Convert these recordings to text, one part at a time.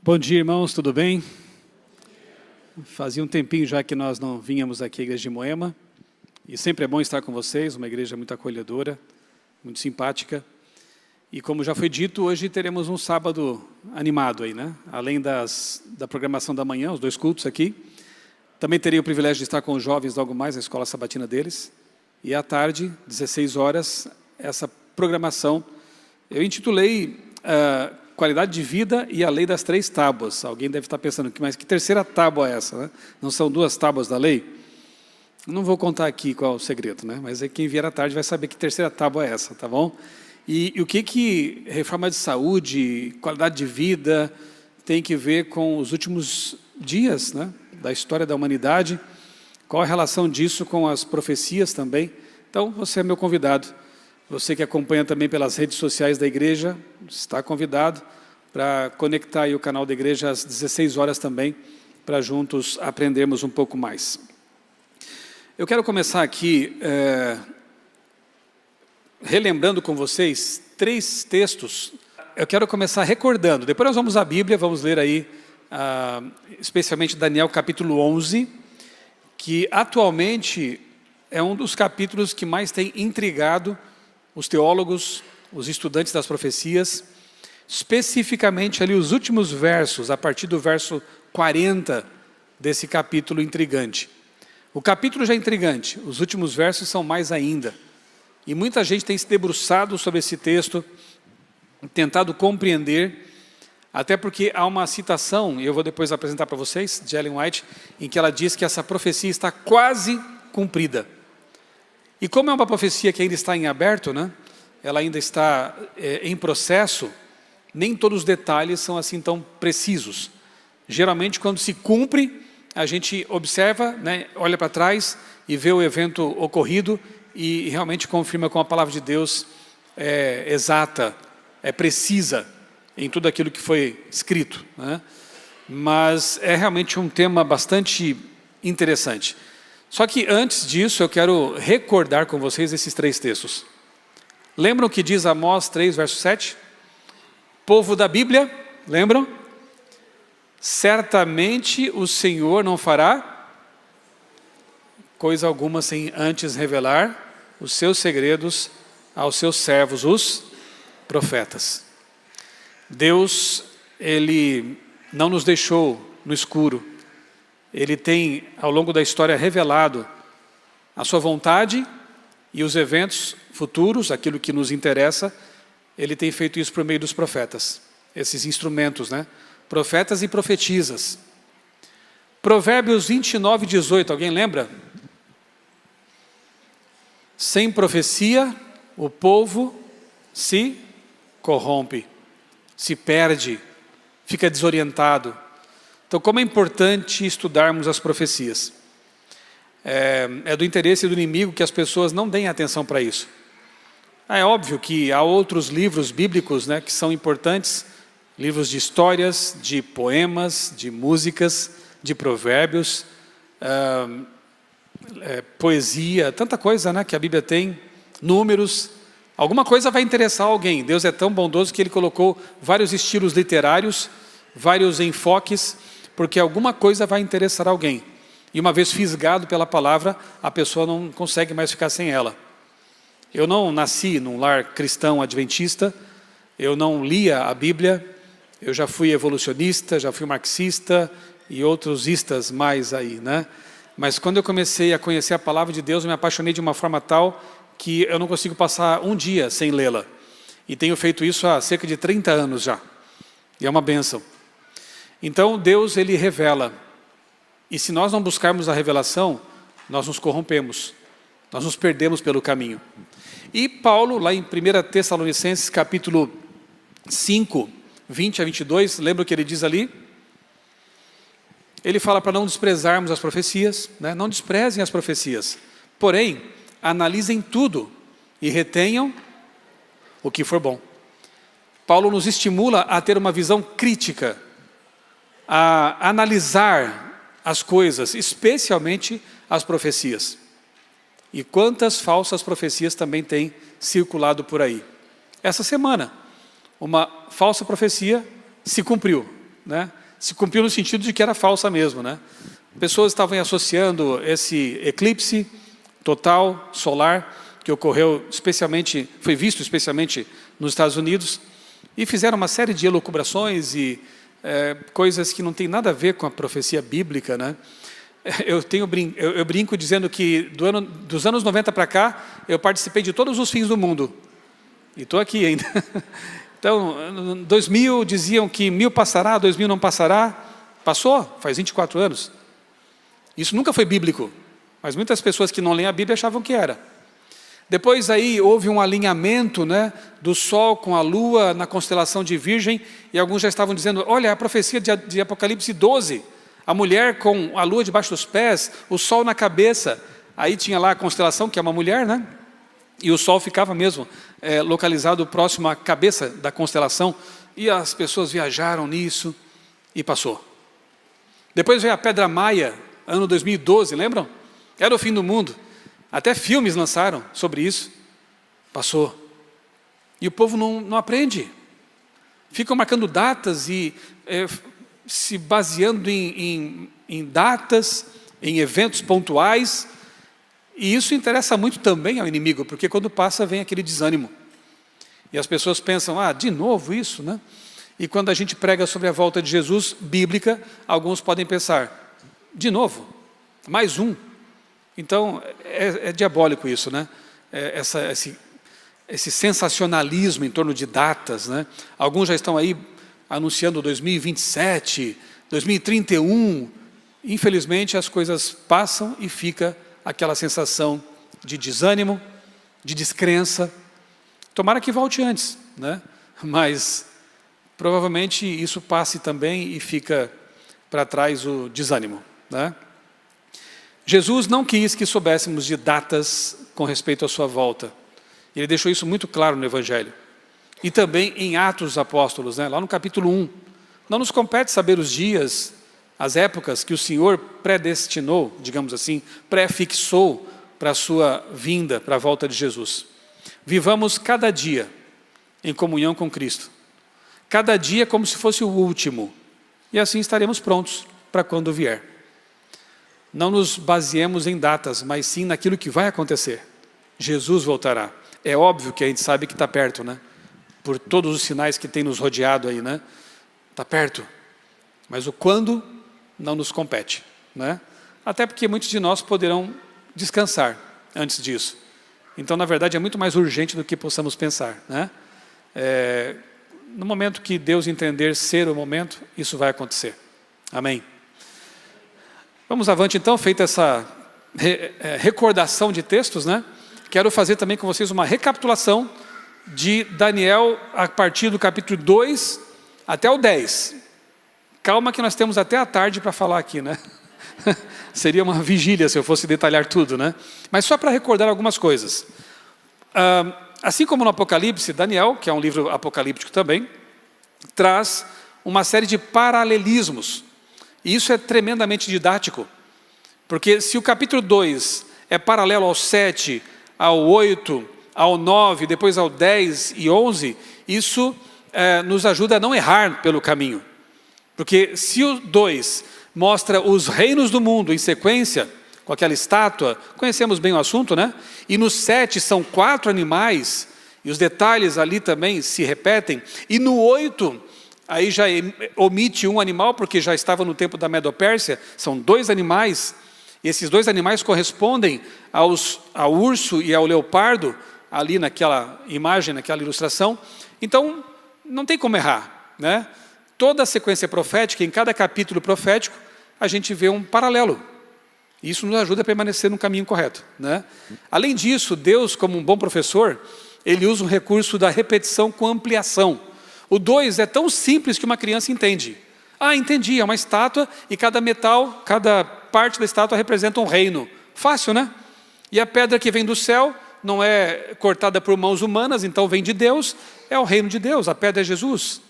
Bom dia, irmãos, tudo bem? Fazia um tempinho já que nós não vínhamos aqui à igreja de Moema, e sempre é bom estar com vocês, uma igreja muito acolhedora, muito simpática. E como já foi dito, hoje teremos um sábado animado aí, né? Além da programação da manhã, os 2 cultos aqui, também terei o privilégio de estar com os jovens logo mais na escola sabatina deles, e à tarde, 16 horas, essa programação, eu intitulei Qualidade de Vida e a Lei das 3 Tábuas. Alguém deve estar pensando, mas que terceira tábua é essa, né? Não são 2 tábuas da lei? Não vou contar aqui qual é o segredo, né? Mas quem vier à tarde vai saber que terceira tábua é essa, tá bom? E o que reforma de saúde, qualidade de vida, tem que ver com os últimos dias, né, da história da humanidade? Qual a relação disso com as profecias também? Então, você é meu convidado. Você que acompanha também pelas redes sociais da igreja, está convidado para conectar aí o canal da igreja às 16 horas também, para juntos aprendermos um pouco mais. Eu quero começar aqui relembrando com vocês 3 textos. Eu quero começar recordando, depois nós vamos à Bíblia, vamos ler aí, especialmente Daniel capítulo 11, que atualmente é um dos capítulos que mais tem intrigado os teólogos, os estudantes das profecias, especificamente ali os últimos versos, a partir do verso 40 desse capítulo intrigante. O capítulo já é intrigante, os últimos versos são mais ainda. E muita gente tem se debruçado sobre esse texto, tentado compreender, até porque há uma citação, e eu vou depois apresentar para vocês, de Ellen White, em que ela diz que essa profecia está quase cumprida. E como é uma profecia que ainda está em aberto, né? Ela ainda está em processo, nem todos os detalhes são assim tão precisos. Geralmente, quando se cumpre, a gente observa, né, olha para trás e vê o evento ocorrido e realmente confirma com a palavra de Deus exata, precisa em tudo aquilo que foi escrito, né? Mas é realmente um tema bastante interessante. Só que antes disso, eu quero recordar com vocês esses 3 textos. Lembram o que diz Amós 3, verso 7? Povo da Bíblia, lembram? Certamente o Senhor não fará coisa alguma sem antes revelar os seus segredos aos seus servos, os profetas. Deus, Ele não nos deixou no escuro. Ele tem, ao longo da história, revelado a sua vontade e os eventos futuros, aquilo que nos interessa. Ele tem feito isso por meio dos profetas, esses instrumentos, né? Profetas e profetisas. Provérbios 29, 18, alguém lembra? Sem profecia, o povo se corrompe, se perde, fica desorientado. Então, como é importante estudarmos as profecias? É do interesse do inimigo que as pessoas não deem atenção para isso. É óbvio que há outros livros bíblicos, né, que são importantes, livros de histórias, de poemas, de músicas, de provérbios, poesia, tanta coisa, né, que a Bíblia tem, números. Alguma coisa vai interessar alguém. Deus é tão bondoso que Ele colocou vários estilos literários, vários enfoques, porque alguma coisa vai interessar alguém. E uma vez fisgado pela palavra, a pessoa não consegue mais ficar sem ela. Eu não nasci num lar cristão adventista, eu não lia a Bíblia, eu já fui evolucionista, já fui marxista e outros istas mais aí, né? Mas quando eu comecei a conhecer a palavra de Deus, eu me apaixonei de uma forma tal que eu não consigo passar um dia sem lê-la. E tenho feito isso há cerca de 30 anos já. E é uma bênção. Então Deus, Ele revela. E se nós não buscarmos a revelação, nós nos corrompemos. Nós nos perdemos pelo caminho. E Paulo, lá em 1 Tessalonicenses, capítulo 5, 20 a 22, lembra o que ele diz ali? Ele fala para não desprezarmos as profecias, né? Não desprezem as profecias. Porém, analisem tudo e retenham o que for bom. Paulo nos estimula a ter uma visão crítica, a analisar as coisas, especialmente as profecias. E quantas falsas profecias também têm circulado por aí. Essa semana, uma falsa profecia se cumpriu. né? Se cumpriu no sentido de que era falsa mesmo, né? Pessoas estavam associando esse eclipse total solar que ocorreu especialmente, foi visto especialmente nos Estados Unidos, e fizeram uma série de elucubrações e coisas que não tem nada a ver com a profecia bíblica, né? Eu brinco dizendo que dos anos 90 para cá, eu participei de todos os fins do mundo. E estou aqui ainda. Então, 2000 diziam que 1000 passará, 2000 não passará. Passou, faz 24 anos. Isso nunca foi bíblico. Mas muitas pessoas que não leem a Bíblia achavam que era. Depois aí houve um alinhamento, né, do Sol com a Lua na constelação de Virgem. E alguns já estavam dizendo, olha, a profecia de Apocalipse 12. A mulher com a lua debaixo dos pés, o sol na cabeça. Aí tinha lá a constelação, que é uma mulher, né? E o sol ficava mesmo localizado próximo à cabeça da constelação. E as pessoas viajaram nisso e passou. Depois veio a Pedra Maia, ano 2012, lembram? Era o fim do mundo. Até filmes lançaram sobre isso. Passou. E o povo não aprende. Ficam marcando datas e se baseando em datas, em eventos pontuais, e isso interessa muito também ao inimigo, porque quando passa vem aquele desânimo, e as pessoas pensam, de novo isso, né? E quando a gente prega sobre a volta de Jesus, bíblica, alguns podem pensar, de novo, mais um. Então, é diabólico isso, né? Esse sensacionalismo em torno de datas, né? Alguns já estão aí anunciando 2027, 2031, infelizmente as coisas passam e fica aquela sensação de desânimo, de descrença. Tomara que volte antes, né? Mas provavelmente isso passe também e fica para trás o desânimo, né? Jesus não quis que soubéssemos de datas com respeito à sua volta. Ele deixou isso muito claro no Evangelho. E também em Atos dos Apóstolos, né? Lá no capítulo 1. Não nos compete saber os dias, as épocas que o Senhor predestinou, digamos assim, prefixou para a sua vinda, para a volta de Jesus. Vivamos cada dia em comunhão com Cristo. Cada dia como se fosse o último. E assim estaremos prontos para quando vier. Não nos baseemos em datas, mas sim naquilo que vai acontecer. Jesus voltará. É óbvio que a gente sabe que está perto, né? Por todos os sinais que tem nos rodeado aí, né? Está perto. Mas o quando não nos compete, né? Até porque muitos de nós poderão descansar antes disso. Então, na verdade, é muito mais urgente do que possamos pensar, né? No momento que Deus entender ser o momento, isso vai acontecer. Amém? Vamos avante então, feita essa recordação de textos, né? Quero fazer também com vocês uma recapitulação de Daniel a partir do capítulo 2 até o 10. Calma que nós temos até a tarde para falar aqui, né? Seria uma vigília se eu fosse detalhar tudo, né? Mas só para recordar algumas coisas. Assim como no Apocalipse, Daniel, que é um livro apocalíptico também, traz uma série de paralelismos. E isso é tremendamente didático. Porque se o capítulo 2 é paralelo ao 7, ao 8, ao 9, depois ao 10 e 11, isso nos ajuda a não errar pelo caminho. Porque se o 2 mostra os reinos do mundo em sequência, com aquela estátua, conhecemos bem o assunto, né? E no 7 são 4 animais, e os detalhes ali também se repetem. E no 8, aí já omite um animal, porque já estava no tempo da Medopérsia, são 2 animais, e esses 2 animais correspondem ao urso e ao leopardo, ali naquela imagem, naquela ilustração. Então, não tem como errar, né? Toda a sequência profética, em cada capítulo profético, a gente vê um paralelo. Isso nos ajuda a permanecer no caminho correto, né? Além disso, Deus, como um bom professor, ele usa um recurso da repetição com ampliação. O 2 é tão simples que uma criança entende. Entendi, é uma estátua e cada metal, cada parte da estátua representa um reino. Fácil, né? E a pedra que vem do céu não é cortada por mãos humanas, então vem de Deus, é o reino de Deus, a pedra é Jesus.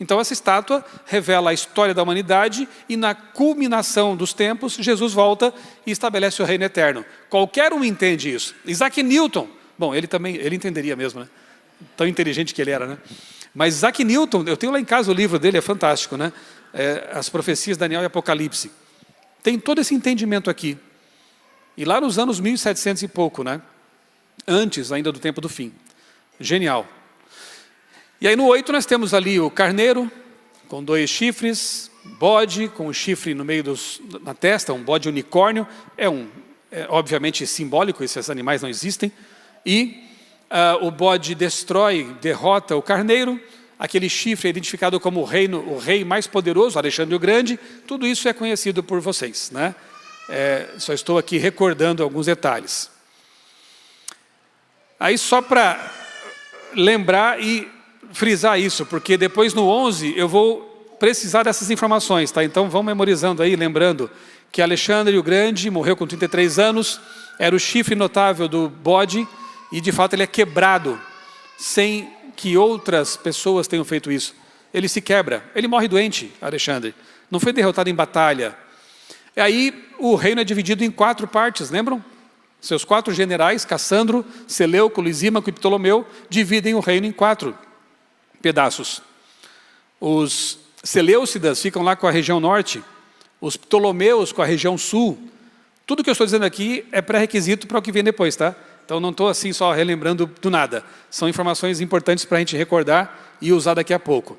Então essa estátua revela a história da humanidade e na culminação dos tempos, Jesus volta e estabelece o reino eterno. Qualquer um entende isso. Isaac Newton, bom, ele entenderia mesmo, né? Tão inteligente que ele era, né? Mas Isaac Newton, eu tenho lá em casa o livro dele, é fantástico, né? as profecias de Daniel e Apocalipse. Tem todo esse entendimento aqui. E lá nos anos 1700 e pouco, né? Antes ainda do tempo do fim. Genial. E aí no 8 nós temos ali o carneiro, com 2 chifres, bode, com o chifre no meio na testa, um bode unicórnio. É obviamente simbólico, esses animais não existem. E o bode derrota o carneiro. Aquele chifre é identificado como o rei mais poderoso, Alexandre o Grande. Tudo isso é conhecido por vocês, né? Só estou aqui recordando alguns detalhes. Aí só para lembrar e frisar isso, porque depois no 11 eu vou precisar dessas informações, tá? Então vão memorizando aí, lembrando que Alexandre o Grande morreu com 33 anos, era o chifre notável do bode, e de fato ele é quebrado, sem que outras pessoas tenham feito isso. Ele se quebra, ele morre doente, Alexandre. Não foi derrotado em batalha. E aí o reino é dividido em 4 partes, lembram? Seus 4 generais, Cassandro, Seleuco, Lisímaco e Ptolomeu, dividem o reino em 4 pedaços. Os Seleucidas ficam lá com a região norte, os Ptolomeus com a região sul. Tudo que eu estou dizendo aqui é pré-requisito para o que vem depois, tá? Então não estou assim só relembrando do nada. São informações importantes para a gente recordar e usar daqui a pouco.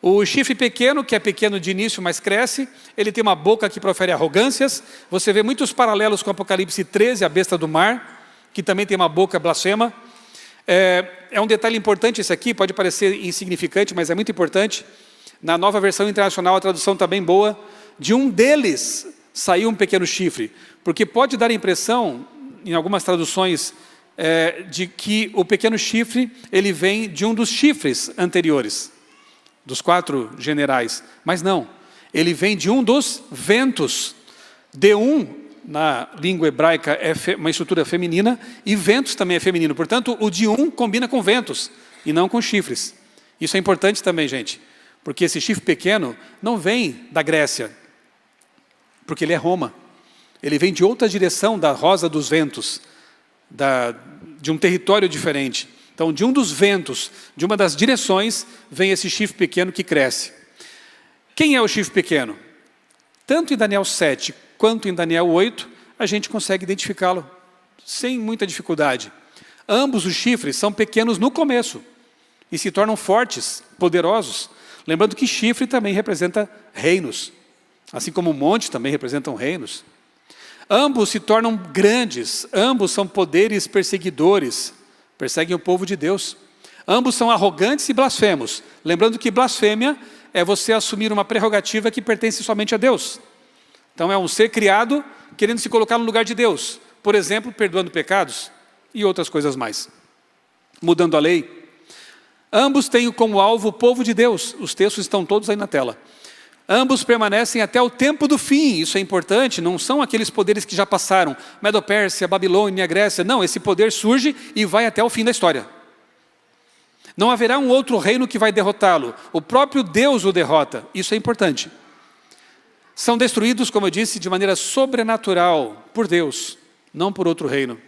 O chifre pequeno, que é pequeno de início, mas cresce, ele tem uma boca que profere arrogâncias. Você vê muitos paralelos com Apocalipse 13, a besta do mar, que também tem uma boca blasfema. É um detalhe importante esse aqui, pode parecer insignificante, mas é muito importante. Na nova versão internacional, a tradução está bem boa. De um deles saiu um pequeno chifre, porque pode dar a impressão, em algumas traduções, de que o pequeno chifre ele vem de um dos chifres anteriores, dos 4 generais. Mas não, ele vem de um dos ventos. D1, na língua hebraica, é uma estrutura feminina, e ventos também é feminino. Portanto, o de combina com ventos, e não com chifres. Isso é importante também, gente, porque esse chifre pequeno não vem da Grécia, porque ele é Roma. Ele vem de outra direção da rosa dos ventos, de um território diferente. Então, de um dos ventos, de uma das direções, vem esse chifre pequeno que cresce. Quem é o chifre pequeno? Tanto em Daniel 7 quanto em Daniel 8, a gente consegue identificá-lo sem muita dificuldade. Ambos os chifres são pequenos no começo e se tornam fortes, poderosos. Lembrando que chifre também representa reinos, assim como monte também representam reinos. Ambos se tornam grandes, ambos são poderes perseguidores, perseguem o povo de Deus. Ambos são arrogantes e blasfemos. Lembrando que blasfêmia é você assumir uma prerrogativa que pertence somente a Deus. Então é um ser criado querendo se colocar no lugar de Deus. Por exemplo, perdoando pecados e outras coisas mais. Mudando a lei. Ambos têm como alvo o povo de Deus. Os textos estão todos aí na tela. Ambos permanecem até o tempo do fim, isso é importante, não são aqueles poderes que já passaram, Medo-Pérsia, Babilônia, Grécia, não, esse poder surge e vai até o fim da história. Não haverá um outro reino que vai derrotá-lo, o próprio Deus o derrota, isso é importante. São destruídos, como eu disse, de maneira sobrenatural, por Deus, não por outro reino.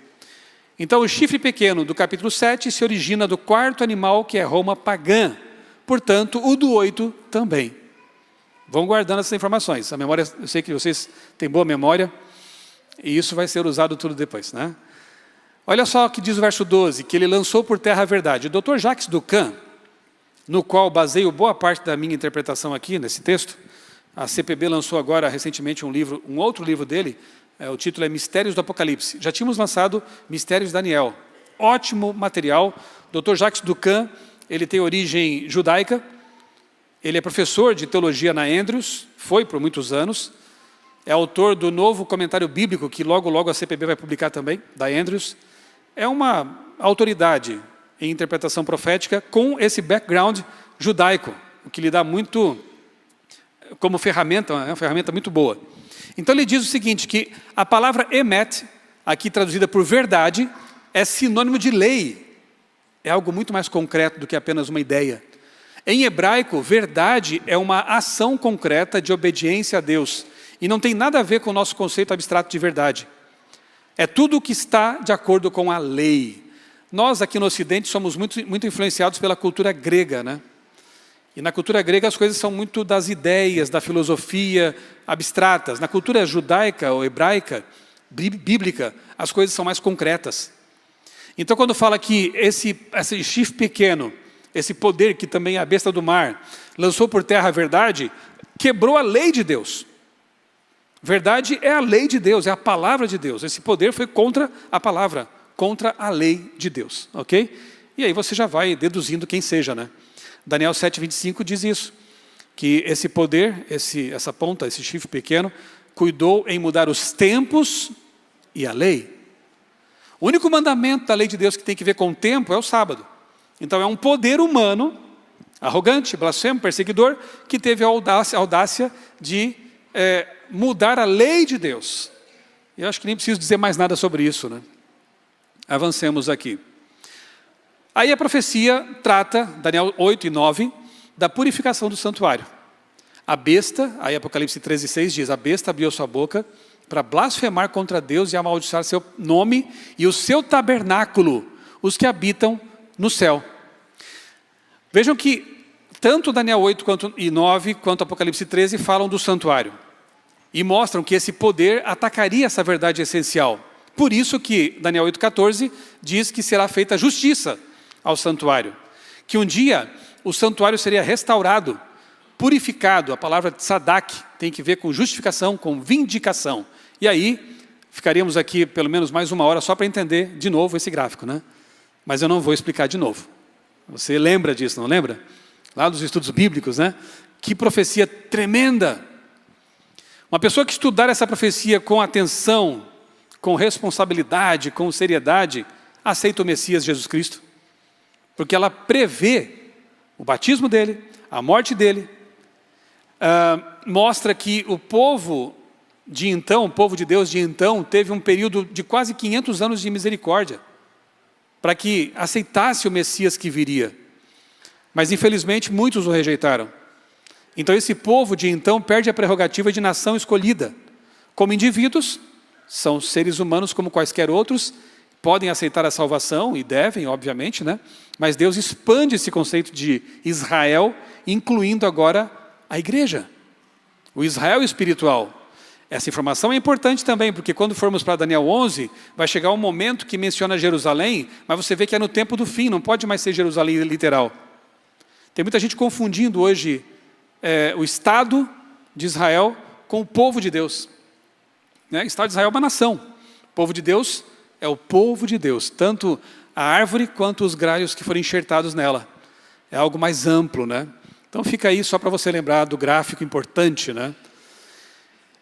Então o chifre pequeno do capítulo 7 se origina do 4º animal que é Roma pagã, portanto o do 8 também. Vão guardando essas informações. A memória, eu sei que vocês têm boa memória, e isso vai ser usado tudo depois, né? Olha só o que diz o verso 12, que ele lançou por terra a verdade. O Dr. Jacques Ducan, no qual baseio boa parte da minha interpretação aqui, nesse texto, a CPB lançou agora recentemente um outro livro dele, o título é Mistérios do Apocalipse. Já tínhamos lançado Mistérios de Daniel. Ótimo material. Dr. Jacques Ducan, ele tem origem judaica, ele é professor de teologia na Andrews, foi por muitos anos, é autor do novo comentário bíblico, que logo a CPB vai publicar também, da Andrews. É uma autoridade em interpretação profética com esse background judaico, o que lhe dá muito como ferramenta, é uma ferramenta muito boa. Então ele diz o seguinte, que a palavra emet, aqui traduzida por verdade, é sinônimo de lei. É algo muito mais concreto do que apenas uma ideia. Em hebraico, verdade é uma ação concreta de obediência a Deus. E não tem nada a ver com o nosso conceito abstrato de verdade. É tudo o que está de acordo com a lei. Nós aqui no Ocidente somos muito influenciados pela cultura grega, né? E na cultura grega as coisas são muito das ideias, da filosofia abstratas. Na cultura judaica ou hebraica, bíblica, as coisas são mais concretas. Então quando fala que esse chifre pequeno, esse poder que também é a besta do mar, lançou por terra a verdade, quebrou a lei de Deus. Verdade é a lei de Deus, é a palavra de Deus. Esse poder foi contra a palavra, contra a lei de Deus, ok? E aí você já vai deduzindo quem seja, né? Daniel 7:25 diz isso, que esse poder, essa ponta, esse chifre pequeno, cuidou em mudar os tempos e a lei. O único mandamento da lei de Deus que tem que ver com o tempo é o sábado. Então é um poder humano, arrogante, blasfemo, perseguidor, que teve a audácia de mudar a lei de Deus. Eu acho que nem preciso dizer mais nada sobre isso, né? Avancemos aqui. Aí a profecia trata, Daniel 8 e 9, da purificação do santuário. A besta, aí Apocalipse 13:6 diz, a besta abriu sua boca para blasfemar contra Deus e amaldiçoar seu nome e o seu tabernáculo, os que habitam no céu. Vejam que tanto Daniel 8 e 9, quanto Apocalipse 13 falam do santuário. E mostram que esse poder atacaria essa verdade essencial. Por isso que Daniel 8,14 diz que será feita justiça ao santuário. Que um dia o santuário seria restaurado, purificado. A palavra tzadak tem que ver com justificação, com vindicação. E aí, ficaríamos aqui pelo menos mais uma hora só para entender de novo esse gráfico, né? Mas eu não vou explicar de novo. Você lembra disso, não lembra? Lá dos estudos bíblicos, né? Que profecia tremenda! Uma pessoa que estudar essa profecia com atenção, com responsabilidade, com seriedade, aceita o Messias Jesus Cristo. Porque ela prevê o batismo dele, a morte dele, mostra que o povo de então, o povo de Deus de então, teve um período de quase 500 anos de misericórdia, para que aceitasse o Messias que viria. Mas infelizmente muitos o rejeitaram. Então esse povo de então perde a prerrogativa de nação escolhida. Como indivíduos, são seres humanos como quaisquer outros, podem aceitar a salvação, e devem, obviamente, né? Mas Deus expande esse conceito de Israel, incluindo agora a igreja, o Israel espiritual. Essa informação é importante também, porque quando formos para Daniel 11, vai chegar um momento que menciona Jerusalém, mas você vê que é no tempo do fim, não pode mais ser Jerusalém literal. Tem muita gente confundindo hoje o Estado de Israel com o povo de Deus. Né? O Estado de Israel é uma nação, o povo de Deus é o povo de Deus, tanto a árvore quanto os galhos que foram enxertados nela. É algo mais amplo, né? Então fica aí só para você lembrar do gráfico importante, né?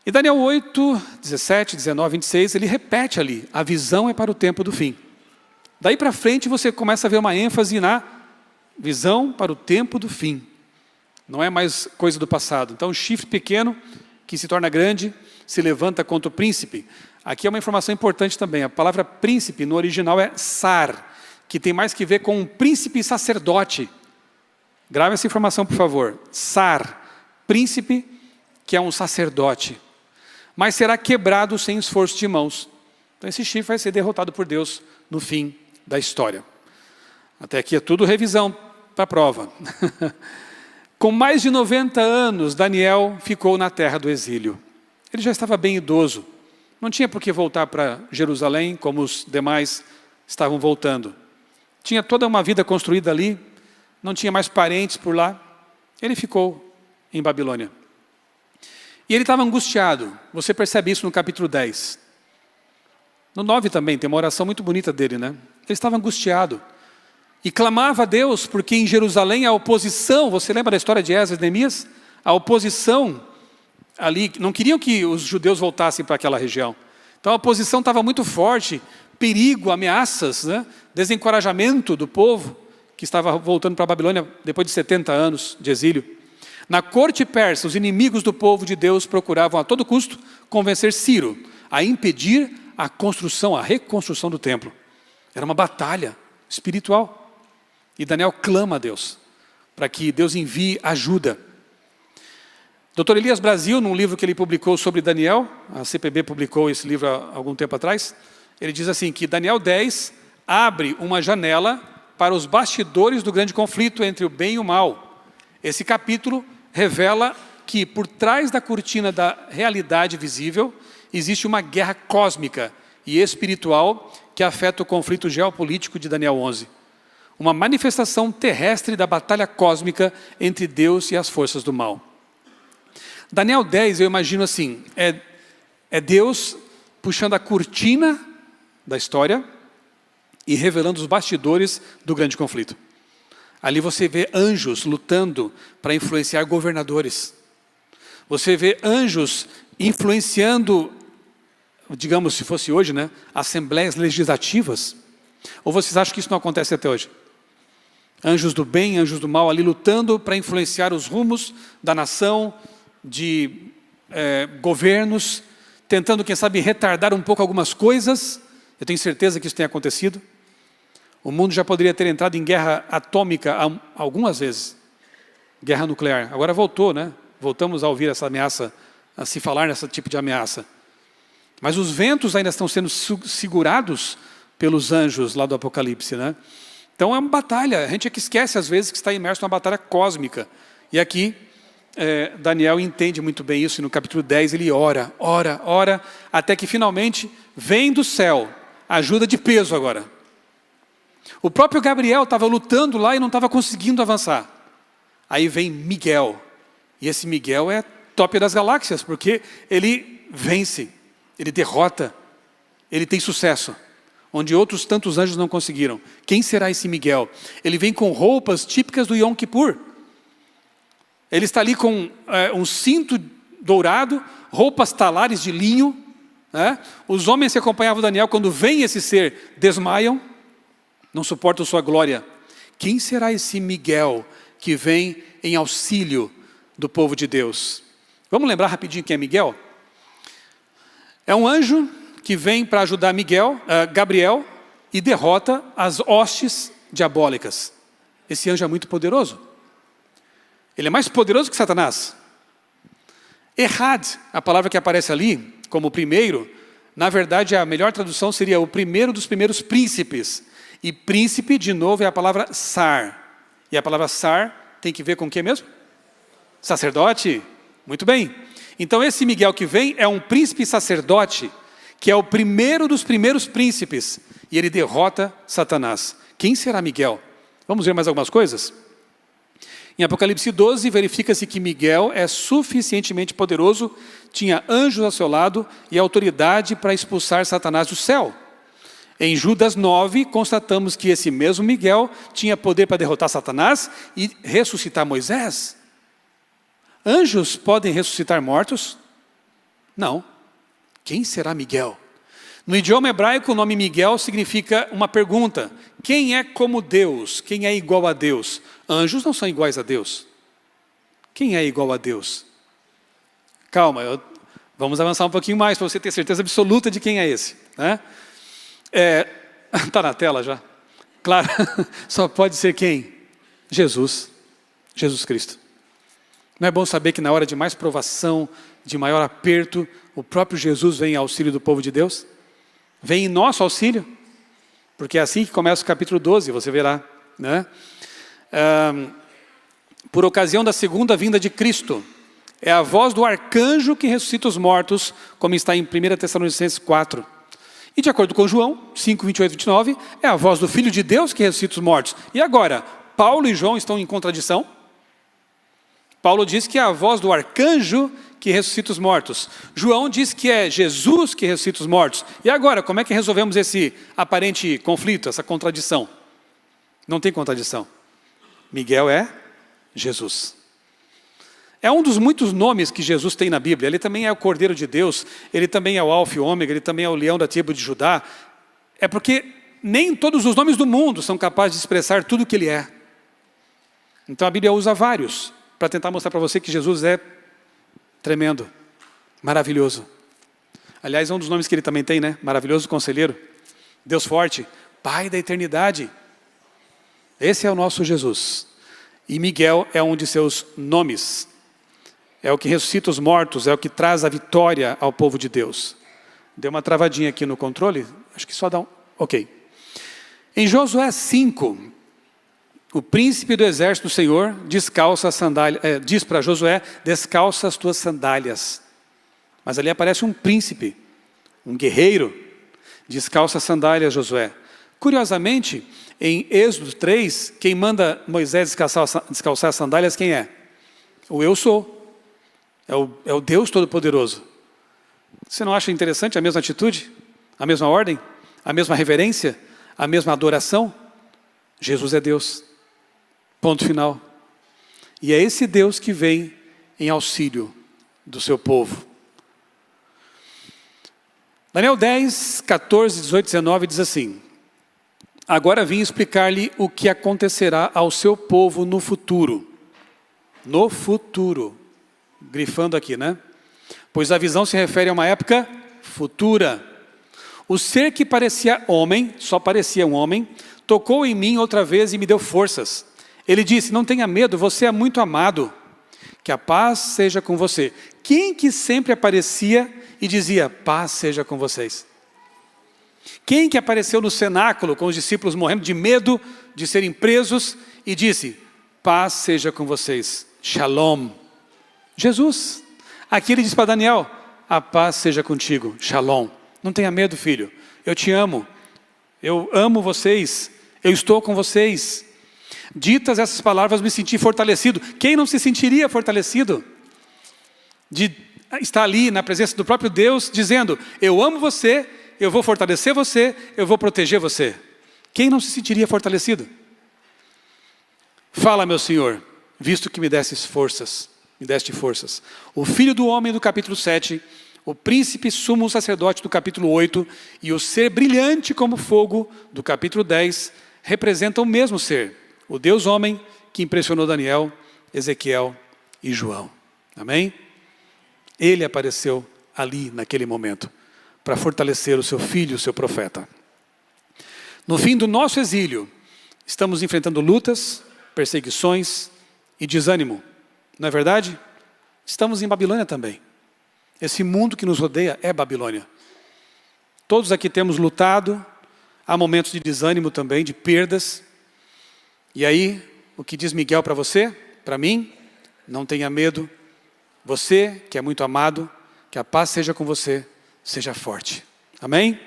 E Daniel 8, 17, 19, 26, ele repete ali, a visão é para o tempo do fim. Daí para frente você começa a ver uma ênfase na visão para o tempo do fim. Não é mais coisa do passado. Então o chifre pequeno, que se torna grande, se levanta contra o príncipe. Aqui é uma informação importante também. A palavra príncipe no original é sar, que tem mais que ver com um príncipe sacerdote. Grave essa informação, por favor. Sar, príncipe, que é um sacerdote. Mas será quebrado sem esforço de mãos. Então esse chifre vai ser derrotado por Deus no fim da história. Até aqui é tudo revisão para a prova. Com mais de 90 anos, Daniel ficou na terra do exílio. Ele já estava bem idoso. Não tinha por que voltar para Jerusalém, como os demais estavam voltando. Tinha toda uma vida construída ali, não tinha mais parentes por lá. Ele ficou em Babilônia. E ele estava angustiado. Você percebe isso no capítulo 10. No 9 também, tem uma oração muito bonita dele, né? Ele estava angustiado. E clamava a Deus, porque em Jerusalém a oposição, você lembra da história de Esdras e Neemias? A oposição ali, não queriam que os judeus voltassem para aquela região. Então a oposição estava muito forte, perigo, ameaças, né? Desencorajamento do povo, que estava voltando para a Babilônia depois de 70 anos de exílio. Na corte persa, os inimigos do povo de Deus procuravam a todo custo convencer Ciro a impedir a construção, a reconstrução do templo. Era uma batalha espiritual. E Daniel clama a Deus, para que Deus envie ajuda. Dr. Elias Brasil, num livro que ele publicou sobre Daniel, a CPB publicou esse livro há algum tempo atrás, ele diz assim, que Daniel 10 abre uma janela para os bastidores do grande conflito entre o bem e o mal, Esse capítulo revela que por trás da cortina da realidade visível existe uma guerra cósmica e espiritual que afeta o conflito geopolítico de Daniel 11. Uma manifestação terrestre da batalha cósmica entre Deus e as forças do mal. Daniel 10, eu imagino assim, é Deus puxando a cortina da história e revelando os bastidores do grande conflito. Ali você vê anjos lutando para influenciar governadores. Você vê anjos influenciando, digamos, se fosse hoje, né, assembleias legislativas. Ou vocês acham que isso não acontece até hoje? Anjos do bem, anjos do mal ali lutando para influenciar os rumos da nação, de governos, tentando, quem sabe, retardar um pouco algumas coisas. Eu tenho certeza que isso tem acontecido. O mundo já poderia ter entrado em guerra atômica algumas vezes. Guerra nuclear. Agora voltou, né? Voltamos a ouvir essa ameaça, a se falar nesse tipo de ameaça. Mas os ventos ainda estão sendo segurados pelos anjos lá do Apocalipse, né? Então é uma batalha. A gente é que esquece às vezes que está imerso numa batalha cósmica. E aqui Daniel entende muito bem isso, e no capítulo 10 ele ora, até que finalmente vem do céu ajuda de peso agora. O próprio Gabriel estava lutando lá e não estava conseguindo avançar. Aí vem Miguel, e esse Miguel é top das galáxias, porque ele vence, ele derrota, ele tem sucesso, onde outros tantos anjos não conseguiram. Quem será esse Miguel? Ele vem com roupas típicas do Yom Kippur. Ele está ali com um cinto dourado, roupas talares de linho. Né? Os homens que acompanhavam Daniel, quando vem esse ser, desmaiam, não suportam sua glória. Quem será esse Miguel que vem em auxílio do povo de Deus? Vamos lembrar rapidinho quem é Miguel? É um anjo que vem para ajudar Gabriel e derrota as hostes diabólicas. Esse anjo é muito poderoso. Ele é mais poderoso que Satanás. Errad, a palavra que aparece ali, como primeiro, na verdade a melhor tradução seria o primeiro dos primeiros príncipes. E príncipe, de novo, é a palavra sar. E a palavra sar tem que ver com o que mesmo? Sacerdote. Muito bem. Então esse Miguel que vem é um príncipe sacerdote, que é o primeiro dos primeiros príncipes. E ele derrota Satanás. Quem será Miguel? Vamos ver mais algumas coisas? Em Apocalipse 12, verifica-se que Miguel é suficientemente poderoso, tinha anjos ao seu lado e autoridade para expulsar Satanás do céu. Em Judas 9, constatamos que esse mesmo Miguel tinha poder para derrotar Satanás e ressuscitar Moisés. Anjos podem ressuscitar mortos? Não. Quem será Miguel? No idioma hebraico, o nome Miguel significa uma pergunta. Quem é como Deus? Quem é igual a Deus? Anjos não são iguais a Deus. Quem é igual a Deus? Calma, vamos avançar um pouquinho mais para você ter certeza absoluta de quem é esse. Né? Está na tela já? Claro, só pode ser quem? Jesus. Jesus Cristo. Não é bom saber que na hora de mais provação, de maior aperto, o próprio Jesus vem em auxílio do povo de Deus? Vem em nosso auxílio? Porque é assim que começa o capítulo 12, você verá. Né? Por ocasião da segunda vinda de Cristo, é a voz do arcanjo que ressuscita os mortos, como está em 1 Tessalonicenses 4. E de acordo com João 5, 28 e 29, é a voz do Filho de Deus que ressuscita os mortos. E agora, Paulo e João estão em contradição? Paulo diz que é a voz do arcanjo que ressuscita os mortos. João diz que é Jesus que ressuscita os mortos. E agora, como é que resolvemos esse aparente conflito, essa contradição? Não tem contradição. Miguel é Jesus. É um dos muitos nomes que Jesus tem na Bíblia. Ele também é o Cordeiro de Deus, ele também é o Alfa e o Ômega, ele também é o Leão da tribo de Judá. É porque nem todos os nomes do mundo são capazes de expressar tudo o que ele é. Então a Bíblia usa vários, para tentar mostrar para você que Jesus é tremendo, maravilhoso. Aliás, é um dos nomes que ele também tem, né? Maravilhoso Conselheiro, Deus Forte, Pai da Eternidade. Esse é o nosso Jesus. E Miguel é um de seus nomes. É o que ressuscita os mortos, é o que traz a vitória ao povo de Deus. Deu uma travadinha aqui no controle? Acho que só dá um... Ok. Em Josué 5, o príncipe do exército do Senhor descalça as sandálias, diz para Josué, descalça as tuas sandálias. Mas ali aparece um príncipe, um guerreiro, descalça as sandálias, Josué. Curiosamente, em Êxodo 3, quem manda Moisés descalçar as sandálias, quem é? O eu sou. É o Deus Todo-Poderoso. Você não acha interessante a mesma atitude? A mesma ordem? A mesma reverência? A mesma adoração? Jesus é Deus. Ponto final. E é esse Deus que vem em auxílio do seu povo. Daniel 10, 14, 18, 19 diz assim: agora vim explicar-lhe o que acontecerá ao seu povo no futuro. No futuro. Grifando aqui, né? Pois a visão se refere a uma época futura. O ser que parecia homem, só parecia um homem, tocou em mim outra vez e me deu forças. Ele disse, não tenha medo, você é muito amado. Que a paz seja com você. Quem que sempre aparecia e dizia, paz seja com vocês? Quem que apareceu no cenáculo com os discípulos morrendo de medo de serem presos e disse, paz seja com vocês, shalom. Jesus. Aqui ele diz para Daniel, a paz seja contigo, shalom. Não tenha medo, filho, eu te amo, eu amo vocês, eu estou com vocês. Ditas essas palavras, me senti fortalecido. Quem não se sentiria fortalecido? De estar ali na presença do próprio Deus, dizendo, eu amo você, eu vou fortalecer você, eu vou proteger você. Quem não se sentiria fortalecido? Fala, meu Senhor, visto que me deste forças. O Filho do Homem do capítulo 7, o príncipe sumo sacerdote do capítulo 8 e o ser brilhante como fogo do capítulo 10 representam o mesmo ser, o Deus homem que impressionou Daniel, Ezequiel e João. Amém? Ele apareceu ali naquele momento para fortalecer o seu filho, o seu profeta. No fim do nosso exílio, estamos enfrentando lutas, perseguições e desânimo. Não é verdade? Estamos em Babilônia também. Esse mundo que nos rodeia é Babilônia. Todos aqui temos lutado, há momentos de desânimo também, de perdas. E aí, o que diz Miguel para você, para mim, não tenha medo. Você, que é muito amado, que a paz seja com você, seja forte. Amém?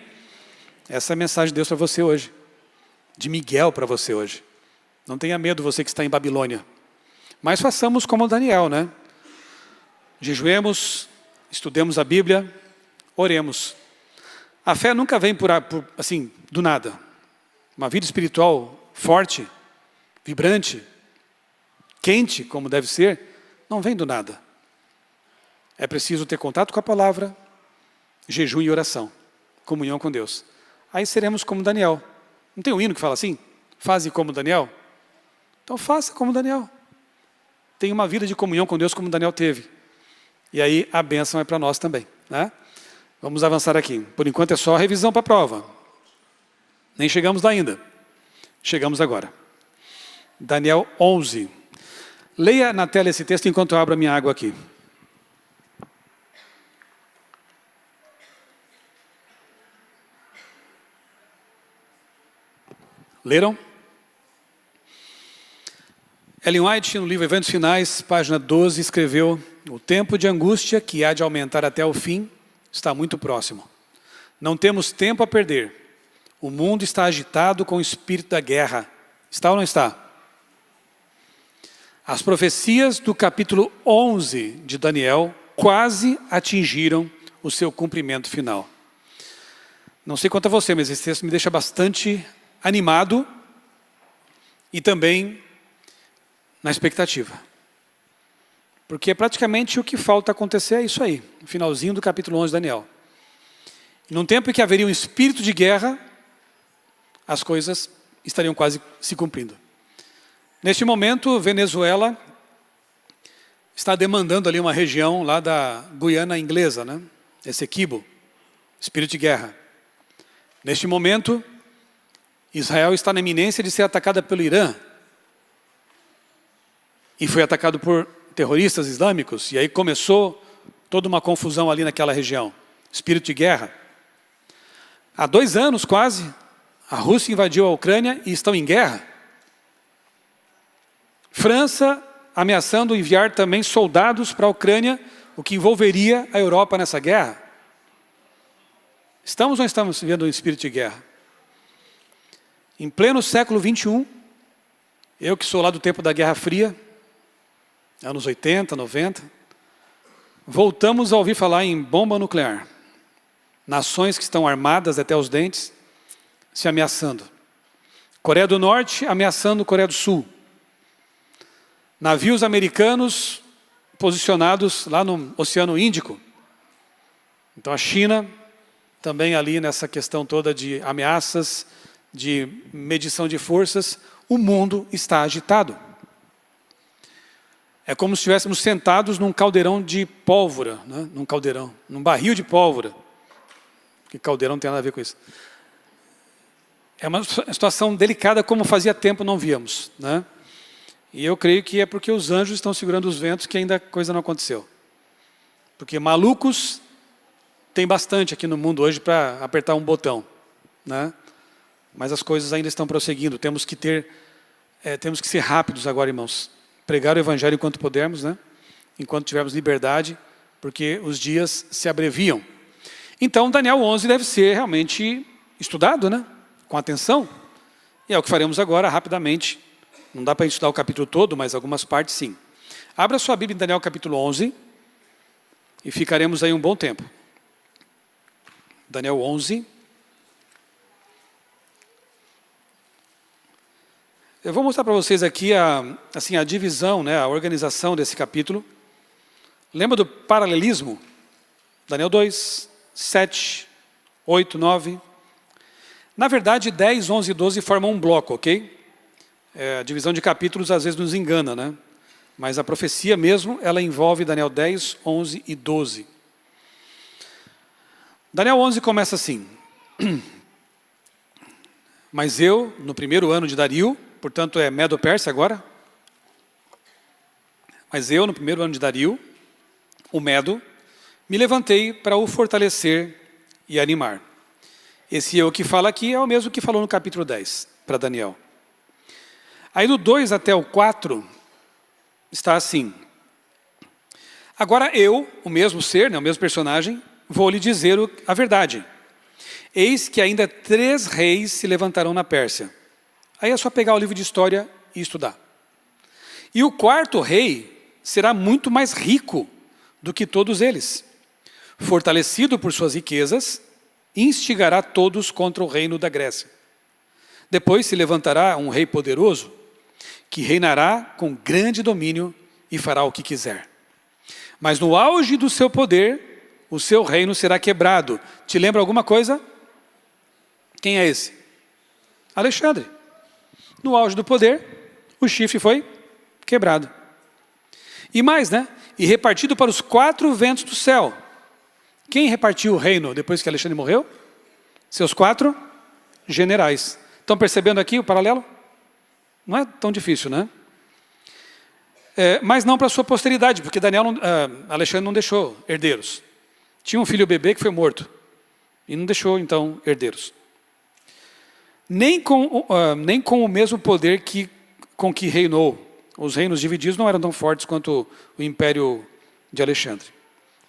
Essa é a mensagem de Deus para você hoje. De Miguel para você hoje. Não tenha medo, você que está em Babilônia. Mas façamos como Daniel, né? Jejuemos, estudemos a Bíblia, oremos. A fé nunca vem assim, do nada. Uma vida espiritual forte, vibrante, quente, como deve ser, não vem do nada. É preciso ter contato com a palavra, jejum e oração, comunhão com Deus. Aí seremos como Daniel. Não tem um hino que fala assim? Faze como Daniel? Então faça como Daniel. Tenha uma vida de comunhão com Deus como Daniel teve. E aí a bênção é para nós também, né? Vamos avançar aqui. Por enquanto é só a revisão para a prova. Nem chegamos lá ainda. Chegamos agora. Daniel 11. Leia na tela esse texto enquanto eu abro a minha água aqui. Leram? Ellen White, no livro Eventos Finais, página 12, escreveu: o tempo de angústia, que há de aumentar até o fim, está muito próximo. Não temos tempo a perder. O mundo está agitado com o espírito da guerra. Está ou não está? As profecias do capítulo 11 de Daniel quase atingiram o seu cumprimento final. Não sei quanto a você, mas esse texto me deixa bastante animado e também na expectativa. Porque praticamente o que falta acontecer é isso aí, no finalzinho do capítulo 11 de Daniel. E num tempo em que haveria um espírito de guerra, as coisas estariam quase se cumprindo. Neste momento, Venezuela está demandando ali uma região lá da Guiana inglesa, né? Essequibo, espírito de guerra. Neste momento, Israel está na iminência de ser atacada pelo Irã. E foi atacado por terroristas islâmicos, e aí começou toda uma confusão ali naquela região. Espírito de guerra. Há 2 anos quase, a Rússia invadiu a Ucrânia e estão em guerra. França ameaçando enviar também soldados para a Ucrânia, o que envolveria a Europa nessa guerra. Estamos ou não estamos vivendo um espírito de guerra? Em pleno século 21, eu que sou lá do tempo da Guerra Fria, anos 80, 90, voltamos a ouvir falar em bomba nuclear. Nações que estão armadas até os dentes, se ameaçando. Coreia do Norte ameaçando Coreia do Sul. Navios americanos posicionados lá no Oceano Índico. Então a China também ali nessa questão toda de ameaças, de medição de forças, o mundo está agitado. É como se estivéssemos sentados num caldeirão de pólvora, né? Num barril de pólvora. Que caldeirão não tem nada a ver com isso. É uma situação delicada, como fazia tempo não víamos, né? E eu creio que é porque os anjos estão segurando os ventos que ainda a coisa não aconteceu. Porque malucos tem bastante aqui no mundo hoje para apertar um botão, né? Mas as coisas ainda estão prosseguindo. Temos que ser rápidos agora, irmãos. Pregar o evangelho enquanto pudermos, né? Enquanto tivermos liberdade, porque os dias se abreviam. Então, Daniel 11 deve ser realmente estudado, né? Com atenção. E é o que faremos agora, rapidamente. Não dá para estudar o capítulo todo, mas algumas partes sim. Abra sua Bíblia em Daniel capítulo 11 e ficaremos aí um bom tempo. Daniel 11. Eu vou mostrar para vocês aqui a divisão, né, a organização desse capítulo. Lembra do paralelismo? Daniel 2, 7, 8, 9. Na verdade, 10, 11 e 12 formam um bloco, ok? A divisão de capítulos às vezes nos engana, né? Mas a profecia mesmo, ela envolve Daniel 10, 11 e 12. Daniel 11 começa assim. Mas eu, no primeiro ano de Dario, portanto é Medo-Pérsia agora. Mas eu, no primeiro ano de Dario, o Medo, me levantei para o fortalecer e animar. Esse eu que fala aqui é o mesmo que falou no capítulo 10, para Daniel. Aí do 2 até o 4, está assim. Agora eu, o mesmo ser, né, o mesmo personagem, vou lhe dizer a verdade. Eis que ainda 3 reis se levantarão na Pérsia. Aí é só pegar o livro de história e estudar. E o 4º rei será muito mais rico do que todos eles. Fortalecido por suas riquezas, instigará todos contra o reino da Grécia. Depois se levantará um rei poderoso, que reinará com grande domínio e fará o que quiser. Mas no auge do seu poder, o seu reino será quebrado. Te lembra alguma coisa? Quem é esse? Alexandre. No auge do poder, o chifre foi quebrado. E mais, né? E repartido para os 4 ventos do céu. Quem repartiu o reino depois que Alexandre morreu? Seus 4 generais. Estão percebendo aqui o paralelo? Não é tão difícil, né? Mas não para a sua posteridade, porque Alexandre não deixou herdeiros. Tinha um filho bebê que foi morto. E não deixou, então, herdeiros. Nem com o mesmo poder com que reinou. Os reinos divididos não eram tão fortes quanto o império de Alexandre.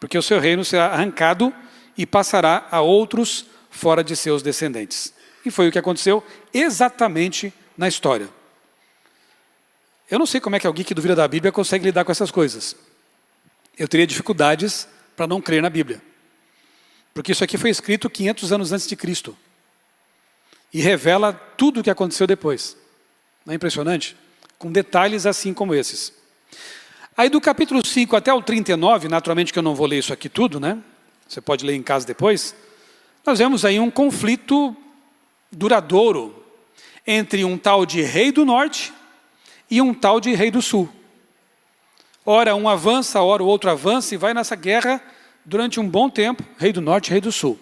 Porque o seu reino será arrancado e passará a outros fora de seus descendentes. E foi o que aconteceu exatamente na história. Eu não sei como é que alguém que duvida da Bíblia consegue lidar com essas coisas. Eu teria dificuldades para não crer na Bíblia. Porque isso aqui foi escrito 500 anos antes de Cristo. E revela tudo o que aconteceu depois. Não é impressionante? Com detalhes assim como esses. Aí do capítulo 5 até o 39, naturalmente que eu não vou ler isso aqui tudo, né? Você pode ler em casa depois. Nós vemos aí um conflito duradouro entre um tal de rei do norte e um tal de rei do sul. Ora um avança, ora o outro avança e vai nessa guerra durante um bom tempo, rei do norte e rei do sul.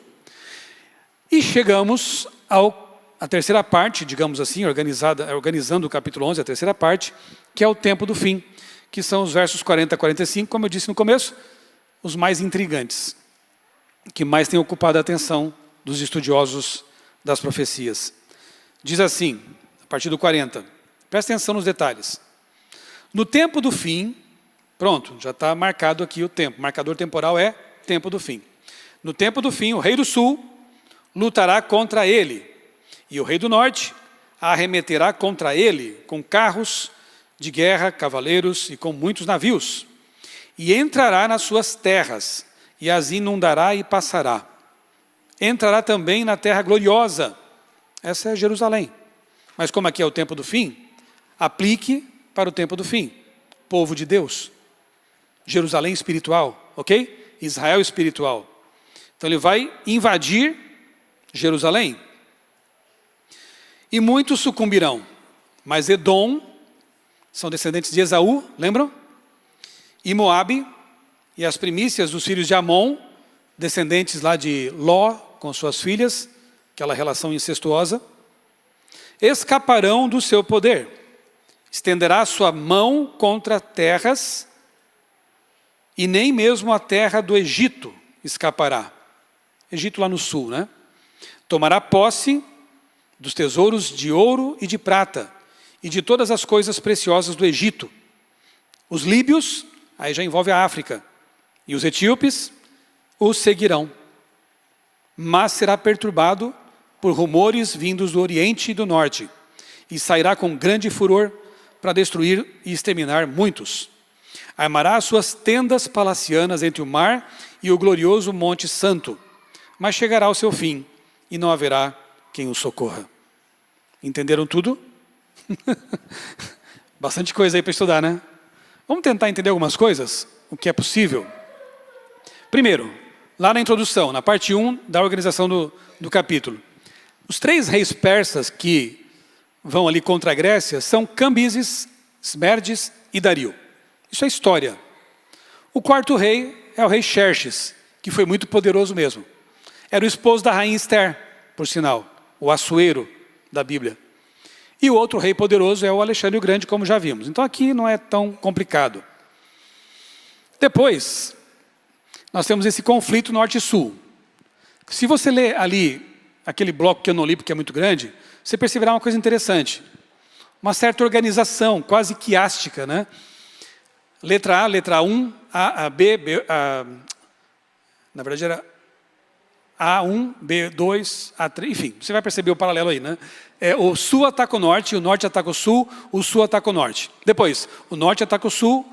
E chegamos à terceira parte, digamos assim, organizando o capítulo 11, a terceira parte, que é o tempo do fim, que são os versos 40 a 45, como eu disse no começo, os mais intrigantes, que mais têm ocupado a atenção dos estudiosos das profecias. Diz assim, a partir do 40, presta atenção nos detalhes. No tempo do fim, pronto, já está marcado aqui o tempo. O marcador temporal é tempo do fim. No tempo do fim, o rei do sul lutará contra ele, e o rei do norte arremeterá contra ele com carros de guerra, cavaleiros e com muitos navios, e entrará nas suas terras, e as inundará e passará. Entrará também na terra gloriosa, essa é Jerusalém. Mas como aqui é o tempo do fim, aplique para o tempo do fim. Povo de Deus, Jerusalém espiritual, ok? Israel espiritual. Então ele vai invadir Jerusalém. E muitos sucumbirão. Mas Edom, são descendentes de Esaú, lembram? E Moabe, e as primícias dos filhos de Amon, descendentes lá de Ló, com suas filhas, aquela relação incestuosa, escaparão do seu poder. Estenderá sua mão contra terras, e nem mesmo a terra do Egito escapará. Egito lá no sul, né? Tomará posse dos tesouros de ouro e de prata, e de todas as coisas preciosas do Egito. Os líbios, aí já envolve a África, e os etíopes os seguirão. Mas será perturbado por rumores vindos do Oriente e do Norte, e sairá com grande furor para destruir e exterminar muitos. Armará as suas tendas palacianas entre o mar e o glorioso Monte Santo, mas chegará ao seu fim, e não haverá quem o socorra. Entenderam tudo? Bastante coisa aí para estudar, né? Vamos tentar entender algumas coisas, o que é possível. Primeiro, lá na introdução, na parte 1 da organização do capítulo. Os 3 reis persas que vão ali contra a Grécia são Cambises, Esmerdes e Dario. Isso é história. O 4º rei é o rei Xerxes, que foi muito poderoso mesmo. Era o esposo da rainha Esther, por sinal, o Assuero da Bíblia. E o outro rei poderoso é o Alexandre o Grande, como já vimos. Então aqui não é tão complicado. Depois, nós temos esse conflito norte e sul. Se você ler ali, aquele bloco que eu não li porque é muito grande, você perceberá uma coisa interessante. Uma certa organização, quase quiástica, né? Letra A, letra 1, A, B, na verdade era A1, B2, A3, enfim, você vai perceber o paralelo aí, né? O sul ataca o norte ataca o sul ataca o norte. Depois, o norte ataca o sul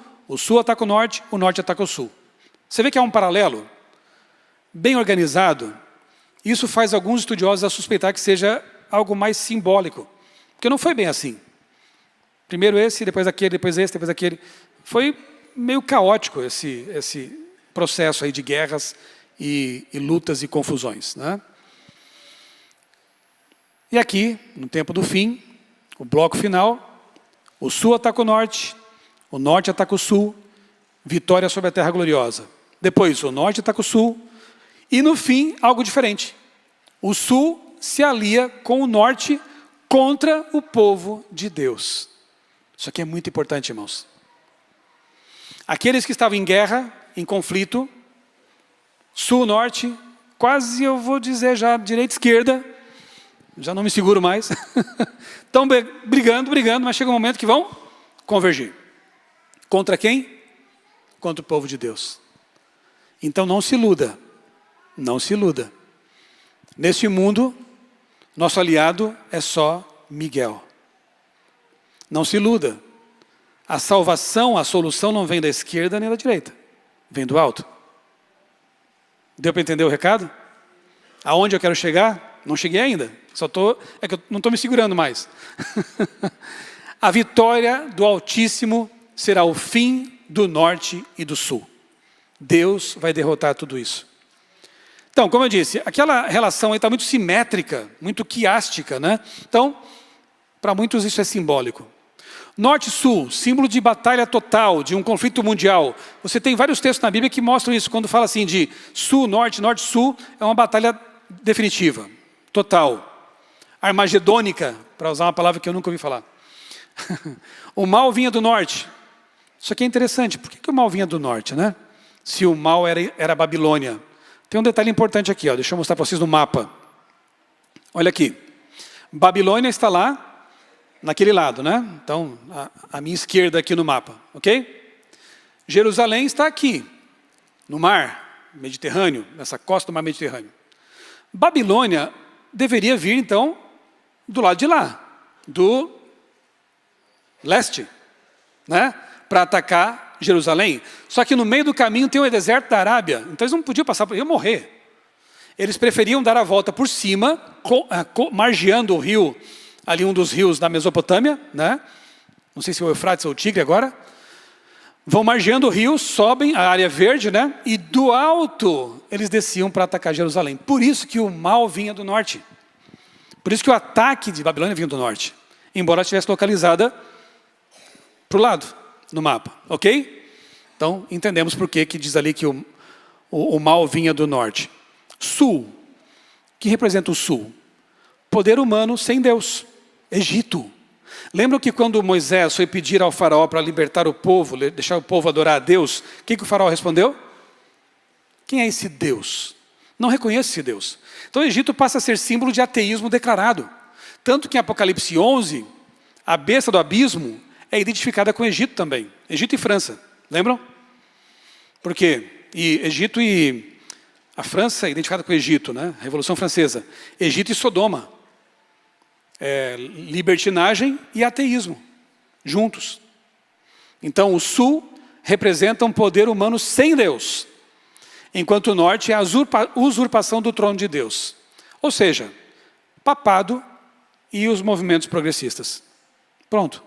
ataca o norte ataca o sul. Você vê que há um paralelo bem organizado. Isso faz alguns estudiosos a suspeitar que seja algo mais simbólico, porque não foi bem assim. Primeiro esse, depois aquele, depois esse, depois aquele. Foi meio caótico esse processo aí de guerras e lutas e confusões, né? E aqui, no tempo do fim, o bloco final, o sul ataca o norte ataca o sul, vitória sobre a terra gloriosa. Depois, o norte ataca o sul, e no fim, algo diferente. O sul se alia com o norte contra o povo de Deus. Isso aqui é muito importante, irmãos. Aqueles que estavam em guerra, em conflito, sul, norte, quase eu vou dizer já direita, esquerda, já não me seguro mais. Estão brigando, mas chega um momento que vão convergir. Contra quem? Contra o povo de Deus. Então não se iluda, não se iluda. Neste mundo, nosso aliado é só Miguel. Não se iluda. A salvação, a solução não vem da esquerda nem da direita. Vem do alto. Deu para entender o recado? Aonde eu quero chegar? Não cheguei ainda. É que eu não estou me segurando mais. A vitória do Altíssimo será o fim do norte e do sul. Deus vai derrotar tudo isso. Então, como eu disse, aquela relação aí está muito simétrica, muito quiástica, né? Então, para muitos isso é simbólico. Norte e sul, símbolo de batalha total, de um conflito mundial. Você tem vários textos na Bíblia que mostram isso. Quando fala assim de sul, norte, norte, sul, é uma batalha definitiva, total. Armagedônica, para usar uma palavra que eu nunca ouvi falar. O mal vinha do norte. Isso aqui é interessante. Por que o mal vinha do norte, né? Se o mal era a Babilônia. Tem um detalhe importante aqui, ó. Deixa eu mostrar para vocês no mapa. Olha aqui. Babilônia está lá, naquele lado, né? Então, a minha esquerda aqui no mapa, ok? Jerusalém está aqui, no mar Mediterrâneo, nessa costa do mar Mediterrâneo. Babilônia deveria vir, então, do lado de lá, do leste, né? Para atacar Jerusalém. Só que no meio do caminho tem o deserto da Arábia, então eles não podiam passar, iam morrer. Eles preferiam dar a volta por cima, margeando o rio, ali um dos rios da Mesopotâmia, né? Não sei se é o Eufrates ou o Tigre agora. Vão margeando o rio, sobem a área verde, né? E do alto eles desciam para atacar Jerusalém. Por isso que o mal vinha do norte. Por isso que o ataque de Babilônia vinha do norte. Embora estivesse localizada para o lado, no mapa, ok? Então, entendemos por que diz ali que o mal vinha do norte. Sul. Que representa o sul? Poder humano sem Deus. Egito. Lembram que quando Moisés foi pedir ao faraó para libertar o povo, deixar o povo adorar a Deus, o que o faraó respondeu? Quem é esse Deus? Não reconhece esse Deus. Então o Egito passa a ser símbolo de ateísmo declarado. Tanto que em Apocalipse 11, a besta do abismo é identificada com o Egito também. Egito e França, lembram? Por quê? E Egito e a França é identificada com o Egito, né? Revolução Francesa. Egito e Sodoma. Libertinagem e ateísmo, juntos. Então o sul representa um poder humano sem Deus, enquanto o norte é a usurpação do trono de Deus. Ou seja, papado e os movimentos progressistas. Pronto.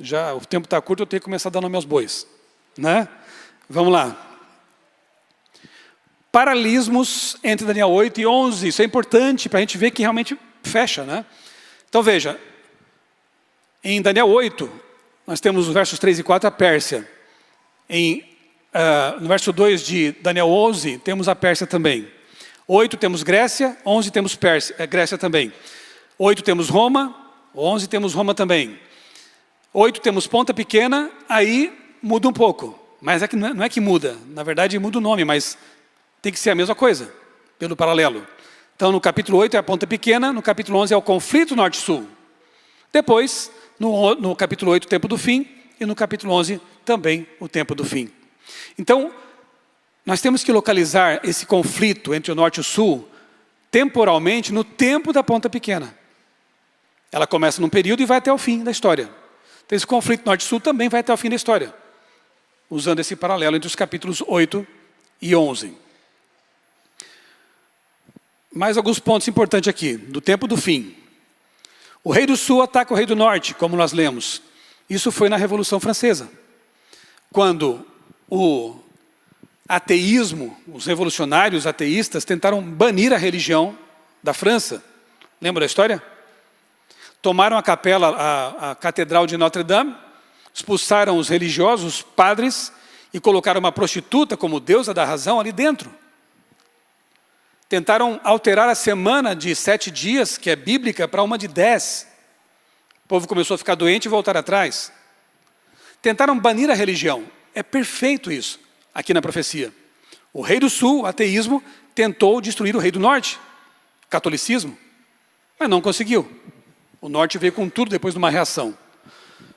Já o tempo está curto, eu tenho que começar a dar nome aos bois, né? Vamos lá. Paralelismos entre Daniel 8 e 11. Isso é importante para a gente ver que realmente fecha, né? Então veja, em Daniel 8, nós temos os versos 3 e 4, a Pérsia. No verso 2 de Daniel 11, temos a Pérsia também. 8 temos Grécia, 11 temos Grécia também. 8 temos Roma, 11 temos Roma também. 8 temos Ponta Pequena, aí muda um pouco. Mas não é que muda, na verdade muda o nome, mas tem que ser a mesma coisa, pelo paralelo. Então, no capítulo 8 é a Ponta Pequena, no capítulo 11 é o conflito norte-sul. Depois, no capítulo 8, o tempo do fim, e no capítulo 11, também o tempo do fim. Então, nós temos que localizar esse conflito entre o norte e o sul, temporalmente, no tempo da Ponta Pequena. Ela começa num período e vai até o fim da história. Então, esse conflito norte-sul também vai até o fim da história, usando esse paralelo entre os capítulos 8 e 11. Mais alguns pontos importantes aqui, do tempo do fim. O rei do sul ataca o rei do norte, como nós lemos. Isso foi na Revolução Francesa. Quando o ateísmo, os revolucionários ateístas tentaram banir a religião da França. Lembra da história? Tomaram a capela, a Catedral de Notre-Dame, expulsaram os religiosos, os padres, e colocaram uma prostituta como deusa da razão ali dentro. Tentaram alterar a semana de 7 dias, que é bíblica, para uma de 10. O povo começou a ficar doente e voltar atrás. Tentaram banir a religião. É perfeito isso, aqui na profecia. O rei do sul, o ateísmo, tentou destruir o rei do norte, o catolicismo, mas não conseguiu. O norte veio com tudo depois de uma reação.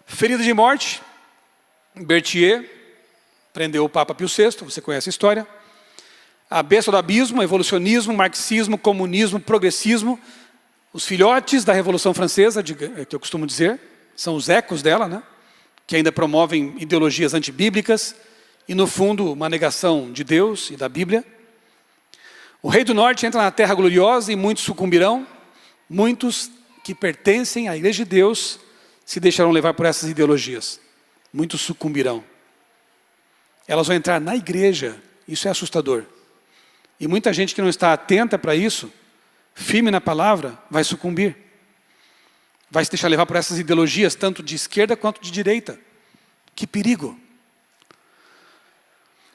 Ferida de morte, Berthier prendeu o Papa Pio VI, você conhece a história. A besta do abismo, evolucionismo, marxismo, comunismo, progressismo, os filhotes da Revolução Francesa, que eu costumo dizer, são os ecos dela, né? Que ainda promovem ideologias antibíblicas e, no fundo, uma negação de Deus e da Bíblia. O rei do norte entra na terra gloriosa e muitos sucumbirão. Muitos que pertencem à igreja de Deus se deixarão levar por essas ideologias. Muitos sucumbirão. Elas vão entrar na igreja, isso é assustador. E muita gente que não está atenta para isso, firme na palavra, vai sucumbir. Vai se deixar levar por essas ideologias, tanto de esquerda quanto de direita. Que perigo!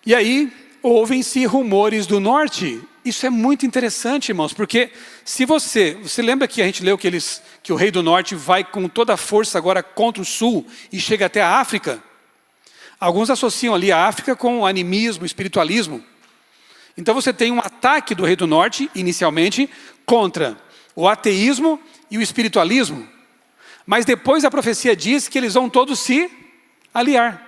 E aí, ouvem-se rumores do norte. Isso é muito interessante, irmãos, porque se você lembra que a gente leu que o rei do norte vai com toda a força agora contra o sul e chega até a África? Alguns associam ali a África com animismo, espiritualismo. Então você tem um ataque do rei do norte, inicialmente, contra o ateísmo e o espiritualismo. Mas depois a profecia diz que eles vão todos se aliar.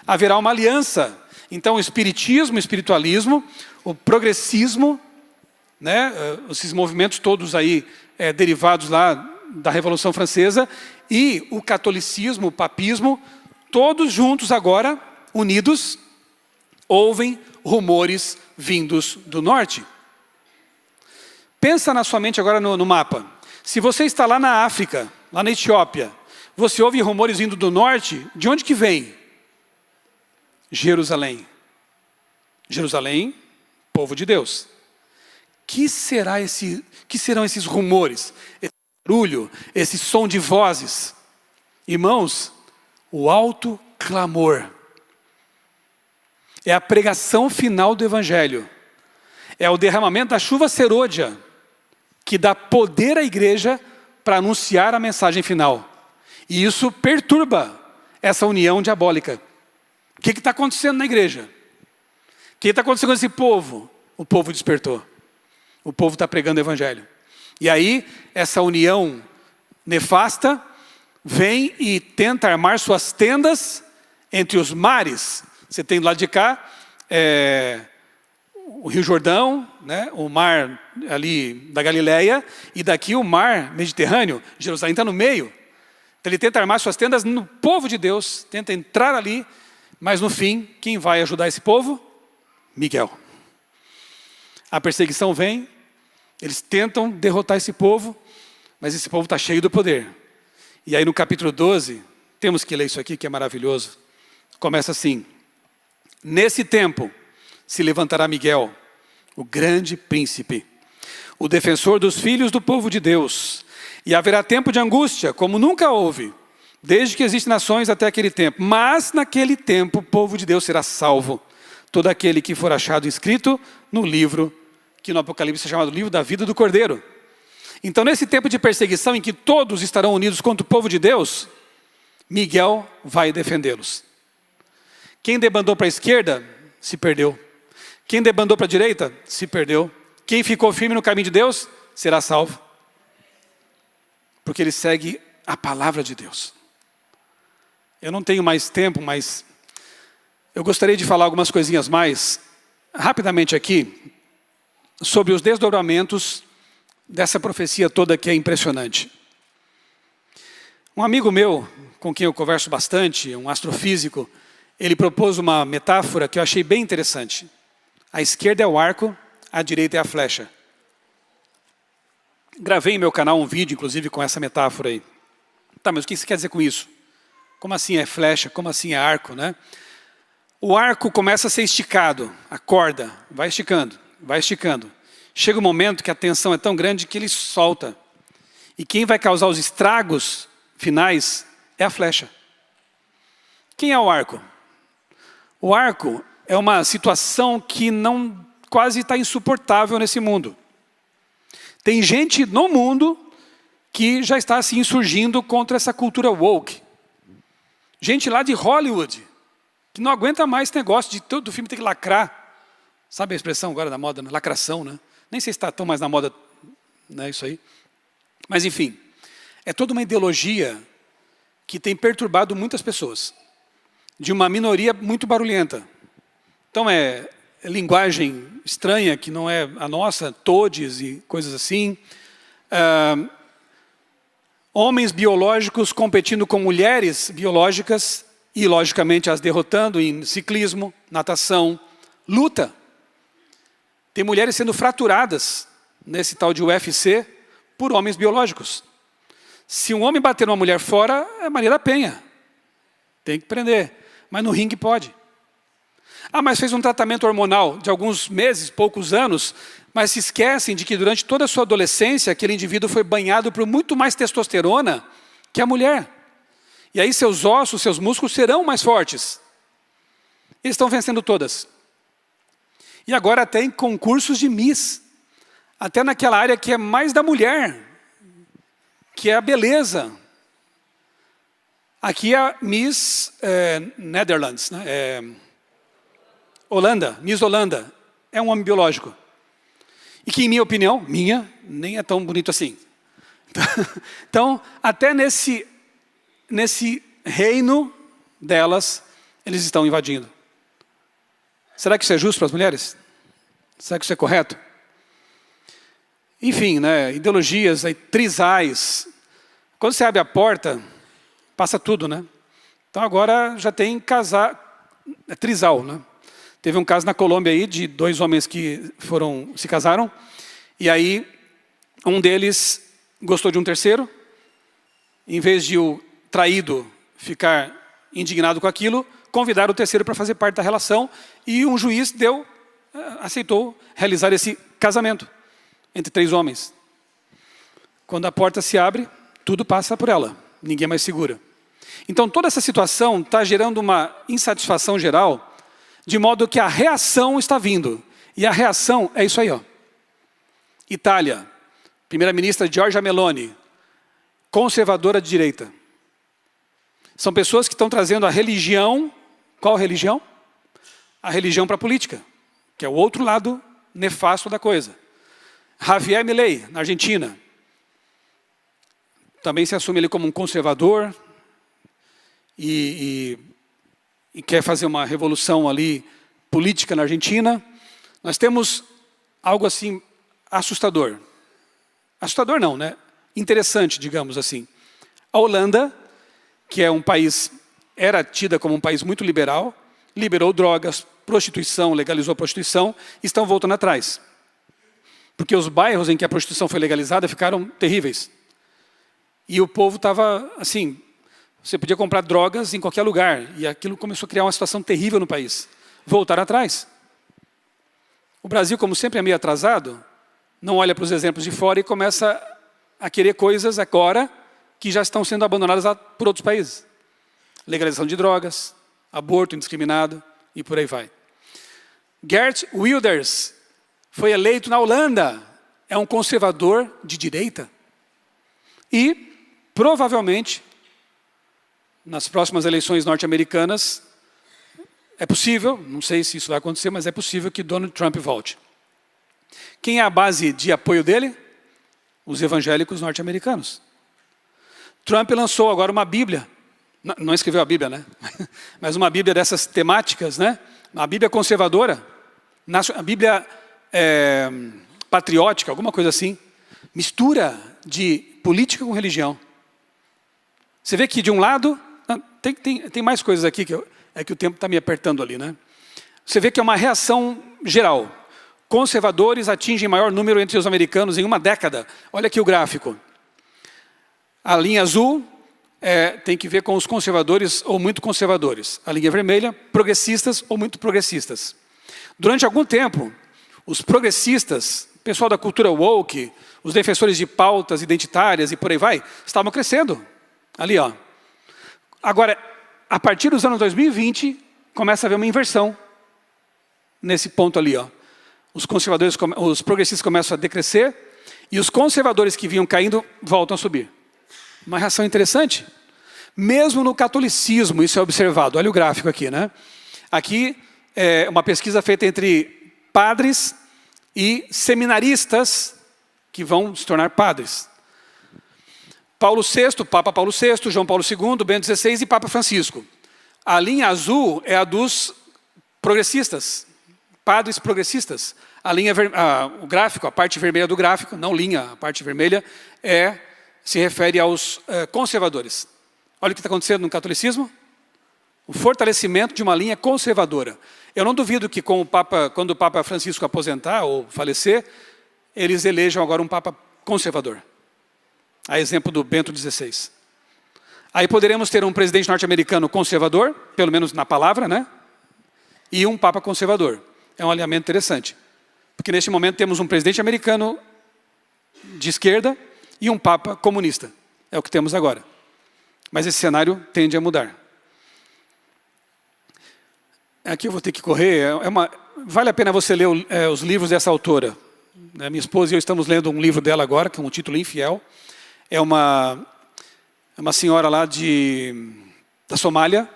Haverá uma aliança. Então o espiritismo, o espiritualismo, o progressismo, né, esses movimentos todos aí derivados lá da Revolução Francesa, e o catolicismo, o papismo, todos juntos agora, unidos, ouvem rumores vindos do norte. Pensa na sua mente agora no mapa. Se você está lá na África, lá na Etiópia, você ouve rumores vindo do norte, de onde que vem? Jerusalém. Jerusalém, povo de Deus. Que serão esses rumores? Esse barulho, esse som de vozes? Irmãos, o alto clamor. É a pregação final do Evangelho. É o derramamento da chuva serôdia, que dá poder à igreja para anunciar a mensagem final. E isso perturba essa união diabólica. O que está acontecendo na igreja? O que está acontecendo com esse povo? O povo despertou. O povo está pregando o Evangelho. E aí, essa união nefasta vem e tenta armar suas tendas entre os mares. Você tem do lado de cá o Rio Jordão, né, o mar ali da Galileia, e daqui o mar Mediterrâneo. Jerusalém está no meio. Então ele tenta armar suas tendas no povo de Deus, tenta entrar ali, mas no fim, quem vai ajudar esse povo? Miguel. A perseguição vem, eles tentam derrotar esse povo, mas esse povo está cheio do poder. E aí no capítulo 12, temos que ler isso aqui que é maravilhoso. Começa assim: nesse tempo se levantará Miguel, o grande príncipe, o defensor dos filhos do povo de Deus. E haverá tempo de angústia, como nunca houve, desde que existem nações até aquele tempo. Mas naquele tempo o povo de Deus será salvo. Todo aquele que for achado inscrito no livro, que no Apocalipse é chamado livro da vida do Cordeiro. Então nesse tempo de perseguição em que todos estarão unidos contra o povo de Deus, Miguel vai defendê-los. Quem debandou para a esquerda, se perdeu. Quem debandou para a direita, se perdeu. Quem ficou firme no caminho de Deus, será salvo. Porque ele segue a palavra de Deus. Eu não tenho mais tempo, mas eu gostaria de falar algumas coisinhas mais, rapidamente aqui, sobre os desdobramentos dessa profecia toda que é impressionante. Um amigo meu, com quem eu converso bastante, um astrofísico, ele propôs uma metáfora que eu achei bem interessante. A esquerda é o arco, a direita é a flecha. Gravei em meu canal um vídeo, inclusive, com essa metáfora aí. Tá, mas o que você quer dizer com isso? Como assim é flecha? Como assim é arco, né? O arco começa a ser esticado, a corda vai esticando, vai esticando. Chega um momento que a tensão é tão grande que ele solta. E quem vai causar os estragos finais é a flecha. Quem é o arco? O arco é uma situação que quase está insuportável nesse mundo. Tem gente no mundo que já está se insurgindo contra essa cultura woke. Gente lá de Hollywood, que não aguenta mais esse negócio de todo filme ter que lacrar. Sabe a expressão agora da moda, né? Lacração, né? Nem sei se está tão mais na moda, né, isso aí. Mas enfim, é toda uma ideologia que tem perturbado muitas pessoas. De uma minoria muito barulhenta. Então é linguagem estranha, que não é a nossa, todes e coisas assim. Homens biológicos competindo com mulheres biológicas e, logicamente, as derrotando em ciclismo, natação, luta. Tem mulheres sendo fraturadas nesse tal de UFC por homens biológicos. Se um homem bater uma mulher fora, é Maria da Penha. Tem que prender. Mas no ringue pode. Ah, mas fez um tratamento hormonal de alguns meses, poucos anos, mas se esquecem de que durante toda a sua adolescência, aquele indivíduo foi banhado por muito mais testosterona que a mulher. E aí seus ossos, seus músculos serão mais fortes. Eles estão vencendo todas. E agora até em concursos de Miss. Até naquela área que é mais da mulher, que é a beleza. Aqui é a Miss Netherlands, né? Holanda, Miss Holanda, é um homem biológico. E que, em minha opinião, nem é tão bonito assim. Então, até nesse reino delas, eles estão invadindo. Será que isso é justo para as mulheres? Será que isso é correto? Enfim, né, ideologias aí, trisais. Quando você abre a porta, passa tudo, né? Então agora já tem trisal, né? Teve um caso na Colômbia aí de 2 homens que se casaram, e aí um deles gostou de um terceiro, em vez de o traído ficar indignado com aquilo, convidaram o terceiro para fazer parte da relação, e um juiz aceitou realizar esse casamento entre 3 homens. Quando a porta se abre, tudo passa por ela, ninguém mais segura. Então toda essa situação está gerando uma insatisfação geral, de modo que a reação está vindo. E a reação é isso aí, ó. Itália, primeira-ministra Giorgia Meloni, conservadora de direita. São pessoas que estão trazendo a religião. Qual religião? A religião para a política, que é o outro lado nefasto da coisa. Javier Milei, na Argentina, também se assume ele como um conservador e quer fazer uma revolução ali política na Argentina. Nós temos algo assim assustador. Assustador não, né? Interessante, digamos assim. A Holanda, que é um país, era tida como um país muito liberal, liberou drogas, prostituição, legalizou a prostituição, estão voltando atrás. Porque os bairros em que a prostituição foi legalizada ficaram terríveis. E o povo estava assim, você podia comprar drogas em qualquer lugar, e aquilo começou a criar uma situação terrível no país. Voltaram atrás. O Brasil, como sempre é meio atrasado, não olha para os exemplos de fora e começa a querer coisas agora que já estão sendo abandonadas por outros países. Legalização de drogas, aborto indiscriminado e por aí vai. Geert Wilders foi eleito na Holanda. É um conservador de direita. E, provavelmente, nas próximas eleições norte-americanas, é possível, não sei se isso vai acontecer, mas é possível que Donald Trump volte. Quem é a base de apoio dele? Os evangélicos norte-americanos. Trump lançou agora uma Bíblia. Não escreveu a Bíblia, né? Mas uma Bíblia dessas temáticas, né? Uma Bíblia conservadora, a Bíblia patriótica, alguma coisa assim. Mistura de política com religião. Você vê que de um lado, tem mais coisas aqui, que o tempo está me apertando ali, né? Você vê que é uma reação geral. Conservadores atingem maior número entre os americanos em uma década. Olha aqui o gráfico. A linha azul tem que ver com os conservadores ou muito conservadores. A linha vermelha, progressistas ou muito progressistas. Durante algum tempo, os progressistas, o pessoal da cultura woke, os defensores de pautas identitárias e por aí vai, estavam crescendo. Ali, ó. Agora, a partir dos anos 2020, começa a haver uma inversão nesse ponto ali, ó. Os progressistas começam a decrescer e os conservadores que vinham caindo voltam a subir. Uma reação interessante. Mesmo no catolicismo, isso é observado. Olha o gráfico aqui, né? Aqui é uma pesquisa feita entre padres e seminaristas que vão se tornar padres. Paulo VI, Papa Paulo VI, João Paulo II, Bento XVI e Papa Francisco. A linha azul é a dos progressistas, padres progressistas. O gráfico, a parte vermelha do gráfico, não linha, a parte vermelha, se refere aos conservadores. Olha o que está acontecendo no catolicismo. O fortalecimento de uma linha conservadora. Eu não duvido que quando o Papa Francisco aposentar ou falecer, eles elejam agora um Papa conservador. A exemplo do Bento XVI. Aí poderemos ter um presidente norte-americano conservador, pelo menos na palavra, né? E um Papa conservador. É um alinhamento interessante. Porque neste momento temos um presidente americano de esquerda e um Papa comunista. É o que temos agora. Mas esse cenário tende a mudar. Aqui eu vou ter que correr. Vale a pena você ler os livros dessa autora. Minha esposa e eu estamos lendo um livro dela agora, com o título Infiel. É uma senhora lá da Somália,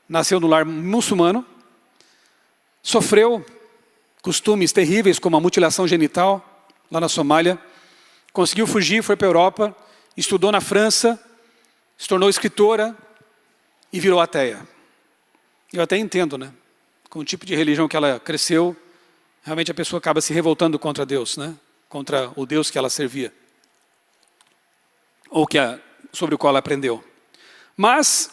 nasceu no lar muçulmano, sofreu costumes terríveis como a mutilação genital lá na Somália, conseguiu fugir, foi para a Europa estudou na França, se tornou escritora e virou ateia. Eu até entendo, né? Com o tipo de religião que ela cresceu, realmente a pessoa acaba se revoltando contra Deus, né? Contra o Deus que ela servia. Ou sobre o qual ela aprendeu. Mas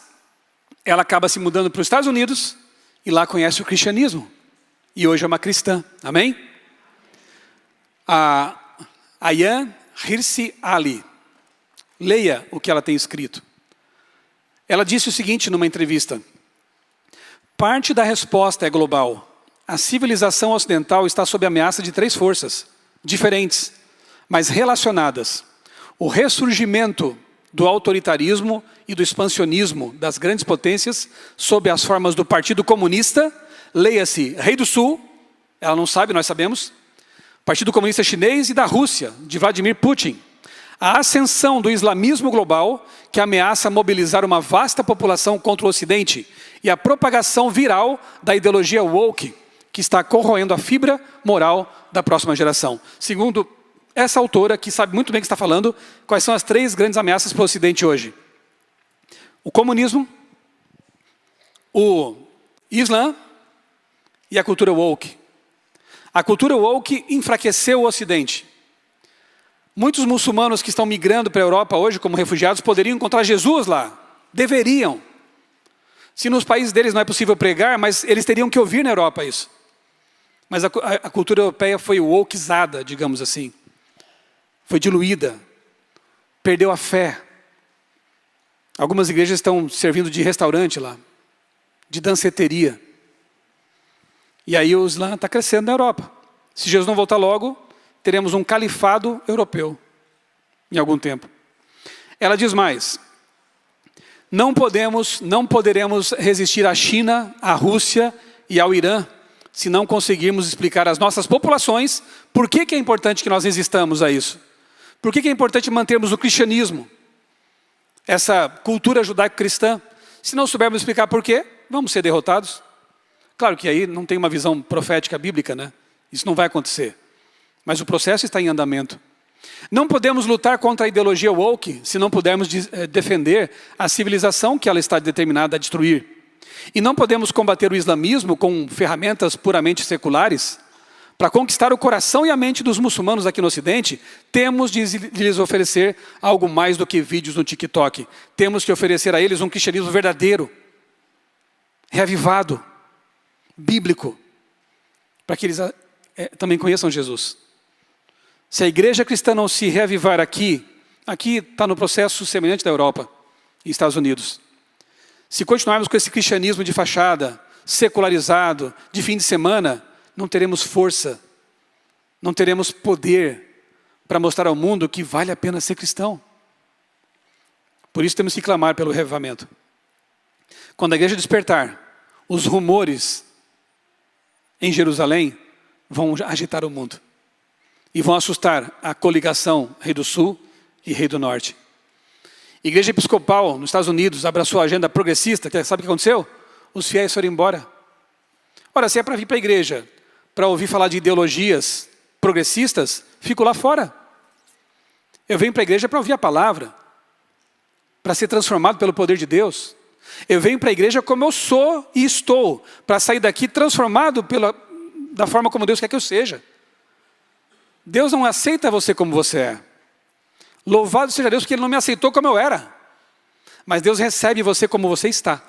ela acaba se mudando para os Estados Unidos e lá conhece o cristianismo. E hoje é uma cristã. Amém? A Ayaan Hirsi Ali. Leia o que ela tem escrito. Ela disse o seguinte numa entrevista. Parte da resposta é global. A civilização ocidental está sob ameaça de 3 forças diferentes, mas relacionadas. O ressurgimento do autoritarismo e do expansionismo das grandes potências sob as formas do Partido Comunista, leia-se Rei do Sul, ela não sabe, nós sabemos, Partido Comunista Chinês e da Rússia, de Vladimir Putin. A ascensão do islamismo global, que ameaça mobilizar uma vasta população contra o Ocidente, e a propagação viral da ideologia woke, que está corroendo a fibra moral da próxima geração. Segundo essa autora, que sabe muito bem o que está falando, quais são as 3 grandes ameaças para o Ocidente hoje? O comunismo, o Islã e a cultura woke. A cultura woke enfraqueceu o Ocidente. Muitos muçulmanos que estão migrando para a Europa hoje como refugiados poderiam encontrar Jesus lá. Deveriam. Se nos países deles não é possível pregar, mas eles teriam que ouvir na Europa isso. Mas a cultura europeia foi wokeizada, digamos assim. Foi diluída. Perdeu a fé. Algumas igrejas estão servindo de restaurante lá. De danceteria. E aí o Islã está crescendo na Europa. Se Jesus não voltar logo, teremos um califado europeu. Em algum tempo. Ela diz mais. Não poderemos resistir à China, à Rússia e ao Irã, se não conseguirmos explicar às nossas populações por que é importante que nós resistamos a isso. Por que é importante mantermos o cristianismo, essa cultura judaico-cristã. Se não soubermos explicar por quê, vamos ser derrotados. Claro que aí não tem uma visão profética bíblica, né? Isso não vai acontecer. Mas o processo está em andamento. Não podemos lutar contra a ideologia woke se não pudermos defender a civilização que ela está determinada a destruir. E não podemos combater o islamismo com ferramentas puramente seculares. Para conquistar o coração e a mente dos muçulmanos aqui no Ocidente, temos de lhes oferecer algo mais do que vídeos no TikTok. Temos que oferecer a eles um cristianismo verdadeiro, reavivado, bíblico, para que eles também conheçam Jesus. Se a igreja cristã não se reavivar aqui está no processo semelhante da Europa e Estados Unidos. Se continuarmos com esse cristianismo de fachada, secularizado, de fim de semana, não teremos força, não teremos poder para mostrar ao mundo que vale a pena ser cristão. Por isso temos que clamar pelo reavivamento. Quando a igreja despertar, os rumores em Jerusalém vão agitar o mundo. E vão assustar a coligação Rei do Sul e Rei do Norte. A Igreja Episcopal nos Estados Unidos abraçou a agenda progressista. Sabe o que aconteceu? Os fiéis foram embora. Ora, se é para vir para a igreja, para ouvir falar de ideologias progressistas, fico lá fora. Eu venho para a igreja para ouvir a palavra, para ser transformado pelo poder de Deus. Eu venho para a igreja como eu sou e estou, para sair daqui transformado da forma como Deus quer que eu seja. Deus não aceita você como você é. Louvado seja Deus porque Ele não me aceitou como eu era. Mas Deus recebe você como você está,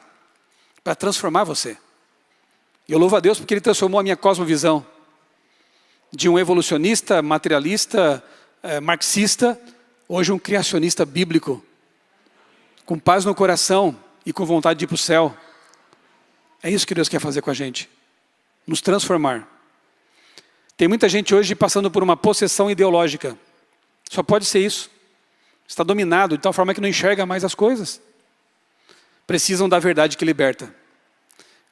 para transformar você. E eu louvo a Deus porque Ele transformou a minha cosmovisão de um evolucionista, materialista, marxista, hoje um criacionista bíblico, com paz no coração e com vontade de ir para o céu. É isso que Deus quer fazer com a gente, nos transformar. Tem muita gente hoje passando por uma possessão ideológica. Só pode ser isso. Está dominado de tal forma que não enxerga mais as coisas. Precisam da verdade que liberta.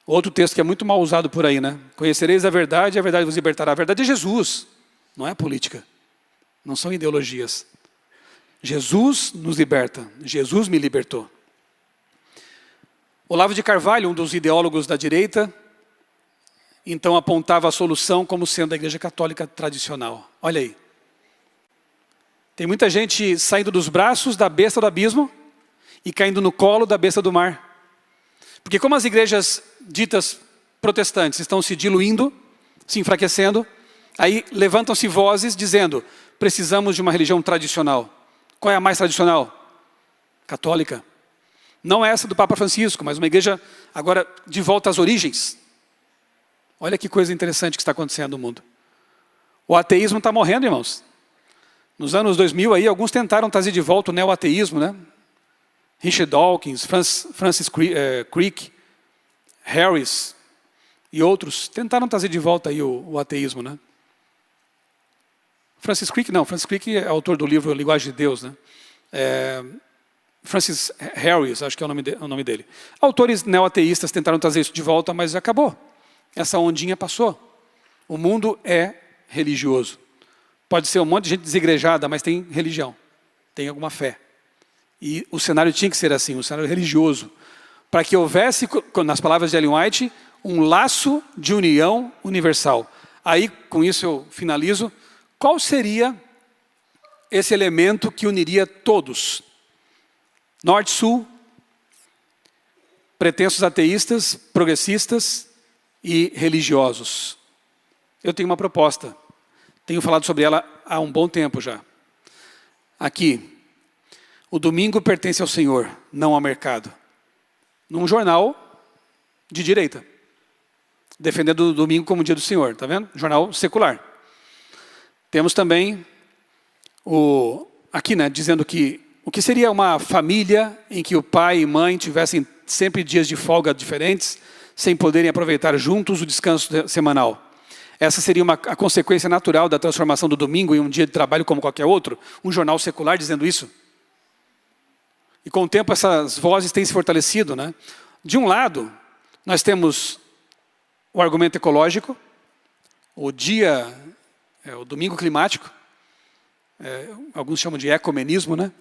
Outro texto que é muito mal usado por aí, né? Conhecereis a verdade e a verdade vos libertará. A verdade é Jesus, não é a política. Não são ideologias. Jesus nos liberta. Jesus me libertou. Olavo de Carvalho, um dos ideólogos da direita, então apontava a solução como sendo a igreja católica tradicional. Olha aí. Tem muita gente saindo dos braços da besta do abismo e caindo no colo da besta do mar. Porque como as igrejas ditas protestantes estão se diluindo, se enfraquecendo, aí levantam-se vozes dizendo, precisamos de uma religião tradicional. Qual é a mais tradicional? Católica. Não é essa do Papa Francisco, mas uma igreja agora de volta às origens. Olha que coisa interessante que está acontecendo no mundo. O ateísmo está morrendo, irmãos. Nos anos 2000, aí, alguns tentaram trazer de volta o neo-ateísmo, né? Richard Dawkins, Francis Crick, Harris e outros tentaram trazer de volta aí o ateísmo, né? Francis Crick é autor do livro Linguagem de Deus, né? Francis Harris, acho que é o nome dele. Autores neo-ateístas tentaram trazer isso de volta, mas acabou. Essa ondinha passou. O mundo é religioso. Pode ser um monte de gente desigrejada, mas tem religião, tem alguma fé. E o cenário tinha que ser assim, um cenário religioso. Para que houvesse, nas palavras de Ellen White, um laço de união universal. Aí, com isso eu finalizo. Qual seria esse elemento que uniria todos? Norte, sul, pretensos ateístas, progressistas e religiosos. Eu tenho uma proposta. Tenho falado sobre ela há um bom tempo já. Aqui, o domingo pertence ao Senhor, não ao mercado. Num jornal de direita. Defendendo o domingo como dia do Senhor, está vendo? Jornal secular. Temos também aqui, né, dizendo que o que seria uma família em que o pai e mãe tivessem sempre dias de folga diferentes, sem poderem aproveitar juntos o descanso semanal. Essa seria a consequência natural da transformação do domingo em um dia de trabalho como qualquer outro? Um jornal secular dizendo isso? E com o tempo essas vozes têm se fortalecido, né? De um lado, nós temos o argumento ecológico, o domingo climático, alguns chamam de ecumenismo, né?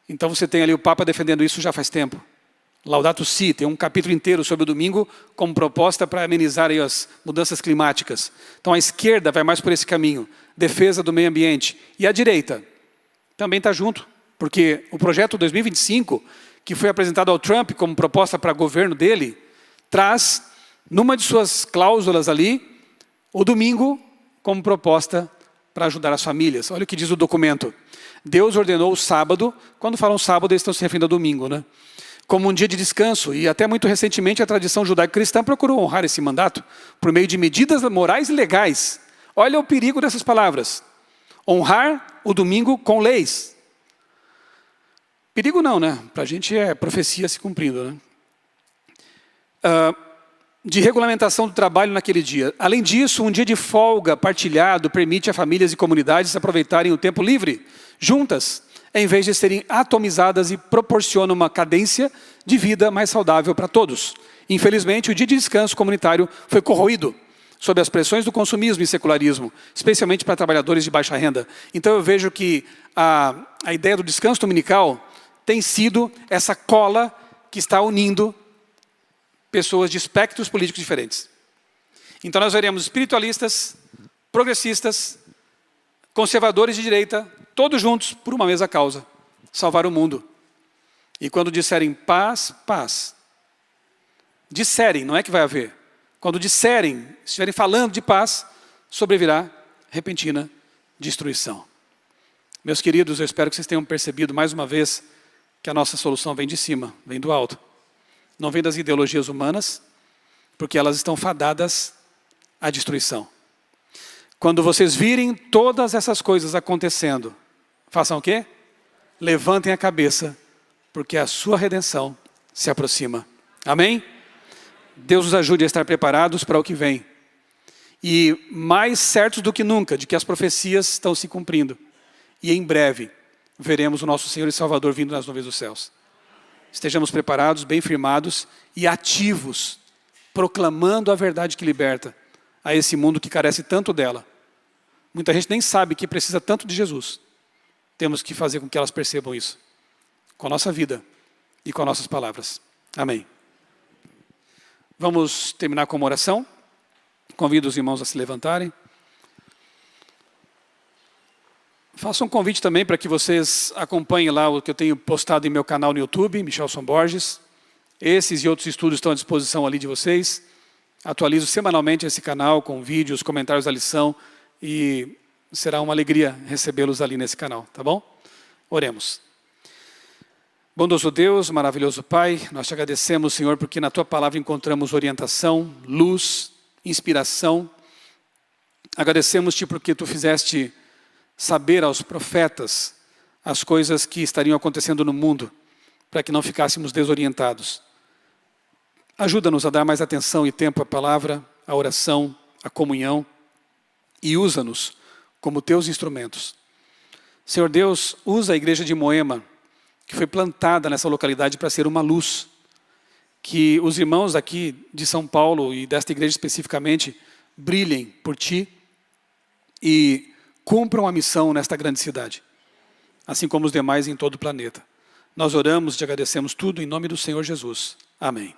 Então você tem ali o Papa defendendo isso já faz tempo. Laudato Si, tem um capítulo inteiro sobre o domingo como proposta para amenizar aí as mudanças climáticas. Então a esquerda vai mais por esse caminho, defesa do meio ambiente. E a direita também está junto, porque o projeto 2025, que foi apresentado ao Trump como proposta para o governo dele, traz, numa de suas cláusulas ali, o domingo como proposta para ajudar as famílias. Olha o que diz o documento. Deus ordenou o sábado, quando falam sábado eles estão se referindo ao domingo, né? Como um dia de descanso, e até muito recentemente a tradição judaico-cristã procurou honrar esse mandato por meio de medidas morais e legais. Olha o perigo dessas palavras. Honrar o domingo com leis. Perigo não, né? Para a gente é profecia se cumprindo, né? De regulamentação do trabalho naquele dia. Além disso, um dia de folga partilhado permite a famílias e comunidades aproveitarem o tempo livre, juntas, em vez de serem atomizadas e proporciona uma cadência de vida mais saudável para todos. Infelizmente, o dia de descanso comunitário foi corroído sob as pressões do consumismo e secularismo, especialmente para trabalhadores de baixa renda. Então eu vejo que a ideia do descanso dominical tem sido essa cola que está unindo pessoas de espectros políticos diferentes. Então nós veremos espiritualistas, progressistas, conservadores de direita, todos juntos por uma mesma causa, salvar o mundo. E quando disserem paz, paz. Disserem, não é que vai haver. Quando disserem, estiverem falando de paz, sobrevirá repentina destruição. Meus queridos, eu espero que vocês tenham percebido mais uma vez que a nossa solução vem de cima, vem do alto. Não vem das ideologias humanas, porque elas estão fadadas à destruição. Quando vocês virem todas essas coisas acontecendo, façam o quê? Levantem a cabeça, porque a sua redenção se aproxima. Amém? Deus nos ajude a estar preparados para o que vem. E mais certos do que nunca de que as profecias estão se cumprindo. E em breve veremos o nosso Senhor e Salvador vindo nas nuvens dos céus. Estejamos preparados, bem firmados e ativos, proclamando a verdade que liberta a esse mundo que carece tanto dela. Muita gente nem sabe que precisa tanto de Jesus. Temos que fazer com que elas percebam isso, com a nossa vida e com as nossas palavras. Amém. Vamos terminar com uma oração. Convido os irmãos a se levantarem. Faço um convite também para que vocês acompanhem lá o que eu tenho postado em meu canal no YouTube, Michelson Borges. Esses e outros estudos estão à disposição ali de vocês. Atualizo semanalmente esse canal com vídeos, comentários da lição e será uma alegria recebê-los ali nesse canal, tá bom? Oremos. Bondoso Deus, maravilhoso Pai, nós te agradecemos, Senhor, porque na Tua palavra encontramos orientação, luz, inspiração. Agradecemos-te porque Tu fizeste saber aos profetas as coisas que estariam acontecendo no mundo, para que não ficássemos desorientados. Ajuda-nos a dar mais atenção e tempo à palavra, à oração, à comunhão, e usa-nos como teus instrumentos. Senhor Deus, usa a igreja de Moema, que foi plantada nessa localidade para ser uma luz, que os irmãos aqui de São Paulo e desta igreja especificamente brilhem por Ti e cumpram a missão nesta grande cidade, assim como os demais em todo o planeta. Nós oramos e te agradecemos tudo em nome do Senhor Jesus. Amém.